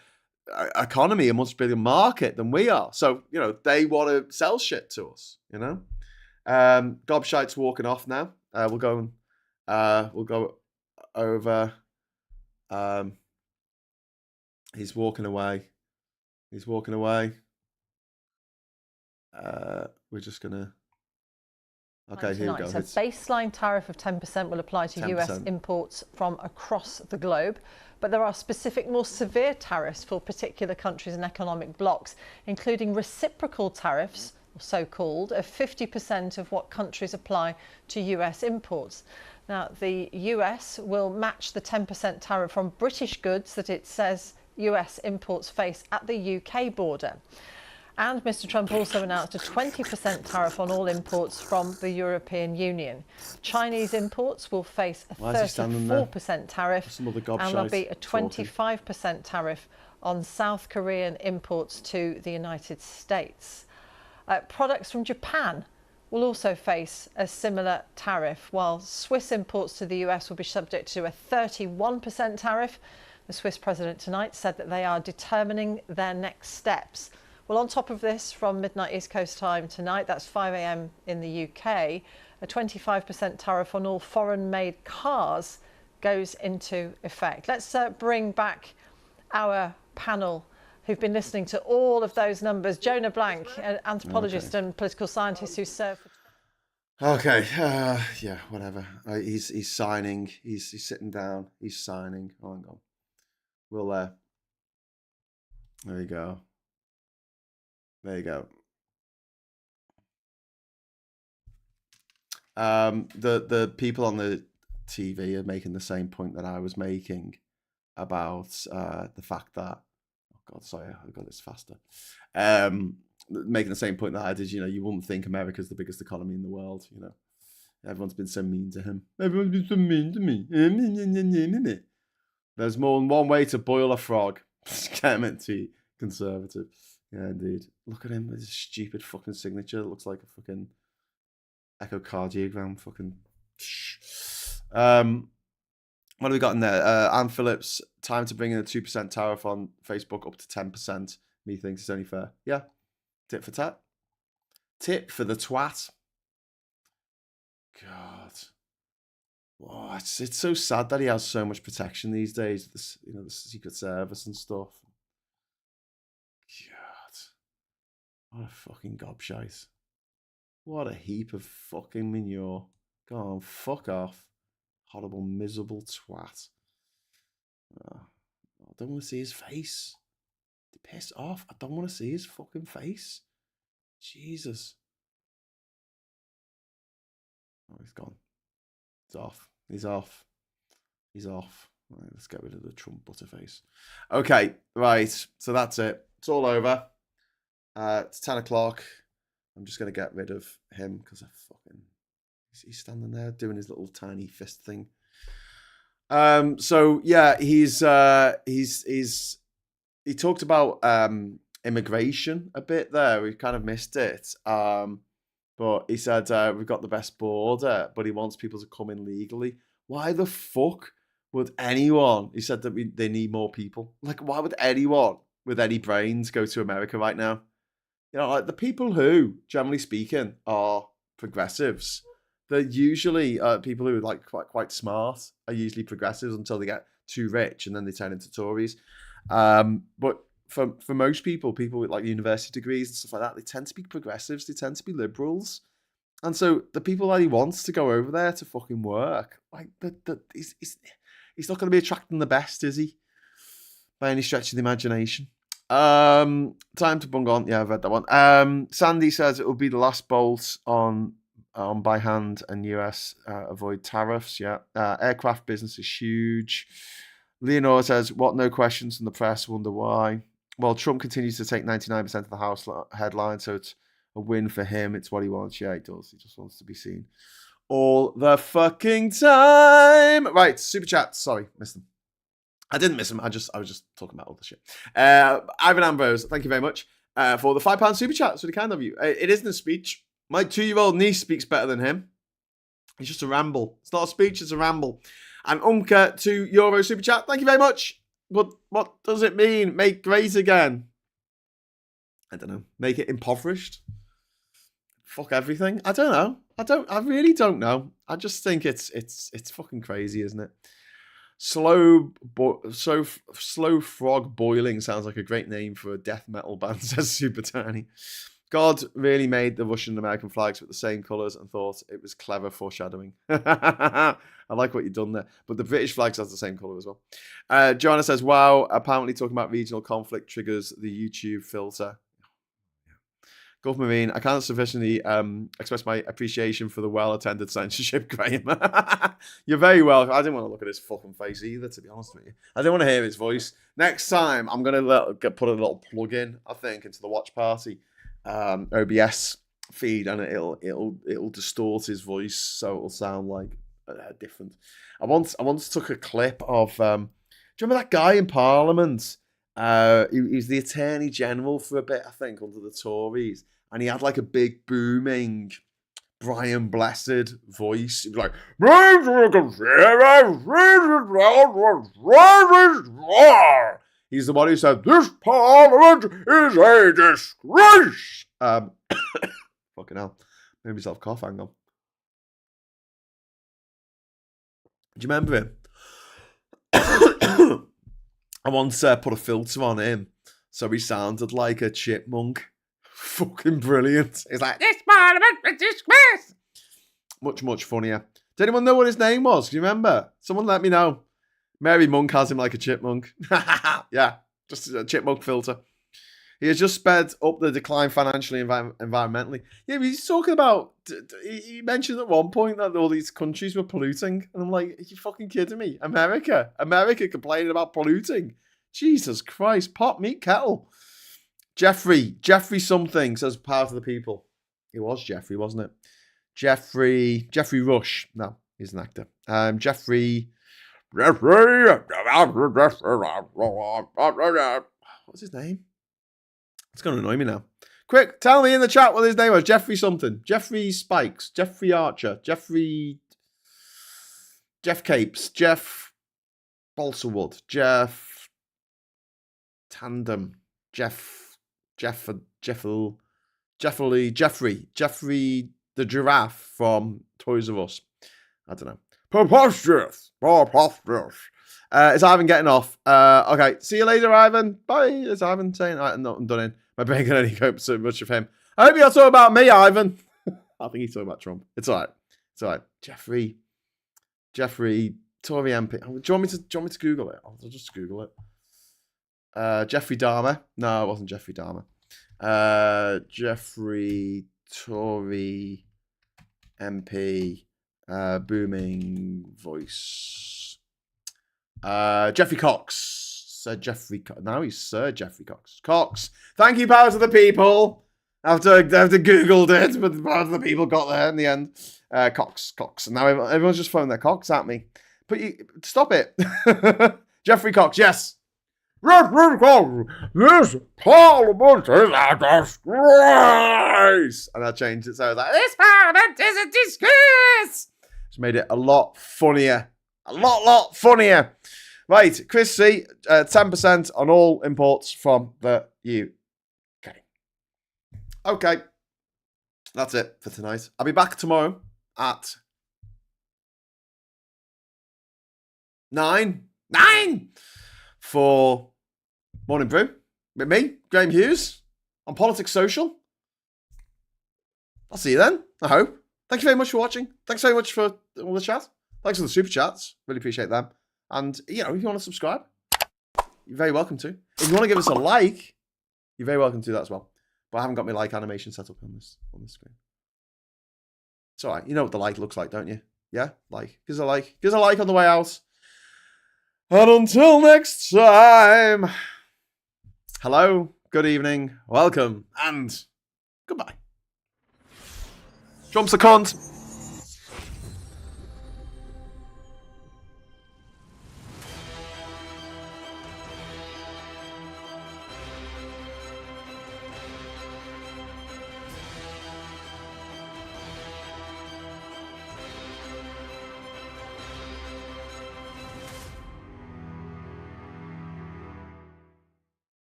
economy, a much bigger market than we are. So, you know, they want to sell shit to us, you know? Gobshite's walking off now. We'll go over. He's walking away. We're just gonna. Okay, here we go. So baseline tariff of 10% will apply to 10%. US imports from across the globe, but there are specific, more severe tariffs for particular countries and economic blocs, including reciprocal tariffs, so-called, of 50% of what countries apply to US imports. Now, the US will match the 10% tariff on British goods that it says US imports face at the UK border. And Mr. Trump also announced a 20% tariff on all imports from the European Union. Chinese imports will face a 34% tariff, and there'll be a 25% tariff on South Korean imports to the United States. Products from Japan will also face a similar tariff, while Swiss imports to the US will be subject to a 31% tariff. The Swiss president tonight said that they are determining their next steps. Well, on top of this, from midnight East Coast time tonight, that's 5 a.m. in the UK, a 25% tariff on all foreign-made cars goes into effect. Let's bring back our panel who've been listening to all of those numbers. Jonah Blank, an anthropologist and political scientist who served for... Okay, yeah, whatever. He's signing. He's sitting down. He's signing. Oh, hang on. We'll there you go. There you go. The people on the TV are making the same point that I was making about the fact that, oh God, sorry, I got this faster. Making the same point that I did. You know, you wouldn't think America's the biggest economy in the world. You know, everyone's been so mean to him. Everyone's been so mean to me. There's more than one way to boil a frog. Get him into conservative. Yeah, indeed. Look at him with his stupid fucking signature. It looks like a fucking echocardiogram. Fucking. What have we got in there? Anne Phillips, time to bring in a 2% tariff on Facebook up to 10%. Me thinks it's only fair. Yeah. Tit for tat. Tit for the twat. God. Oh, it's so sad that he has so much protection these days. This, you know, the Secret Service and stuff. God, what a fucking gobshite! What a heap of fucking manure. Go on, fuck off, horrible, miserable twat. Oh, I don't want to see his face. Piss off! I don't want to see his fucking face. Jesus. Oh, he's gone. He's off. He's off. He's off. Right, let's get rid of the Trump butterface. Okay, right. So that's it. It's all over. It's 10 o'clock. I'm just going to get rid of him because he's standing there doing his little tiny fist thing. So yeah, he talked about immigration a bit there. We kind of missed it. But he said, we've got the best border, but he wants people to come in legally. Why the fuck would anyone, he said that they need more people. Like, why would anyone with any brains go to America right now? You know, like the people who, generally speaking, are progressives, they're usually people who are like quite smart, are usually progressives until they get too rich and then they turn into Tories. But for most people with like university degrees and stuff like that, they tend to be progressives, they tend to be liberals. And so the people that he wants to go over there to fucking work, like he's not going to be attracting the best, is he? By any stretch of the imagination. Time to bung on. Yeah, I've read that one. Sandy says it will be the last bolt on by hand and US avoid tariffs. Yeah. Aircraft business is huge. Leonora says, what, no questions from the press, wonder why. Well, Trump continues to take 99% of the House headline, so it's a win for him. It's what he wants. Yeah, he does. He just wants to be seen all the fucking time. Right, super chat. Sorry, missed them. I didn't miss them. I was just talking about all the shit. Ivan Ambrose, thank you very much for the £5 super chat. It's really kind of you. It isn't a speech. My 2-year-old niece speaks better than him. It's just a ramble. It's not a speech, it's a ramble. And Umka, €2 super chat. Thank you very much. But what does it mean? Make great again? I don't know. Make it impoverished? Fuck everything? I don't know. I really don't know. I just think it's fucking crazy, isn't it? Slow frog boiling sounds like a great name for a death metal band, says Super Tiny. God really made the Russian and American flags with the same colours and thought it was clever foreshadowing. I like what you've done there. But the British flags has the same colour as well. Joanna says, wow, apparently talking about regional conflict triggers the YouTube filter. Gulf Marine, I can't sufficiently express my appreciation for the well-attended censorship, Graham. You're very welcome. I didn't want to look at his fucking face either, to be honest with you. I didn't want to hear his voice. Next time, I'm going to put a little plug in, I think, into the watch party OBS feed, and it'll distort his voice so it'll sound like different. I once took a clip of. Do you remember that guy in Parliament? He was the Attorney General for a bit, I think, under the Tories, and he had like a big booming Brian Blessed voice. He'd be like, he's the one who said, this parliament is a disgrace. Fucking hell. Made myself cough, hang on. Do you remember him? I once put a filter on him, so he sounded like a chipmunk. Fucking brilliant. He's like, this parliament is a disgrace. Much, much funnier. Does anyone know what his name was? Do you remember? Someone let me know. Mary Monk has him like a chipmunk. Yeah, just a chipmunk filter. He has just sped up the decline financially and environmentally. Yeah, but he's talking about... He mentioned at one point that all these countries were polluting. And I'm like, are you fucking kidding me? America complaining about polluting. Jesus Christ, pot, meat, kettle. Jeffrey something says part of the people. It was Jeffrey, wasn't it? Jeffrey Rush. No, he's an actor. Jeffrey. What's his name? It's going to annoy me now. Quick, tell me in the chat what his name was. Jeffrey something. Jeffrey Spikes. Jeffrey Archer. Jeff Capes. Jeff Balsawood. Jeff Tandem. Jeffrey the giraffe from Toys R Us. I don't know. Preposterous. Is Ivan getting off? Okay, see you later, Ivan. Bye. Is Ivan saying? I'm done in. My brain can only cope so much of him. I hope you're talking about me, Ivan. I think he's talking about Trump. It's all right. Jeffrey, Tory MP. Do you want me to Google it? I'll just Google it. Jeffrey Dahmer. No, it wasn't Jeffrey Dahmer. Jeffrey Tory MP. Booming voice. Jeffrey Cox. Sir Jeffrey Cox. Now he's Sir Jeffrey Cox. Cox. Thank you, powers of the people. After Googled it, but the powers of the people got there in the end. Cox. And now everyone's just throwing their cocks at me. But stop it. Jeffrey Cox, yes. This parliament is a disgrace. And I changed it so I was like, this parliament is a disgrace. It's made it a lot funnier. A lot funnier. Right, Chris C, 10% on all imports from the UK. Okay. That's it for tonight. I'll be back tomorrow at 9 for Morning Brew with me, Graham Hughes, on Politics Social. I'll see you then, I hope. Thank you very much for watching. Thanks very much for all the chat. Thanks for the super chats. Really appreciate them. And, if you want to subscribe, you're very welcome to. If you want to give us a like, you're very welcome to that as well. But I haven't got my like animation set up on this screen. It's all right. You know what the like looks like, don't you? Yeah? Like. Give us a like. Give us a like on the way out. And until next time, hello, good evening, welcome, and goodbye. Trump's a cunt.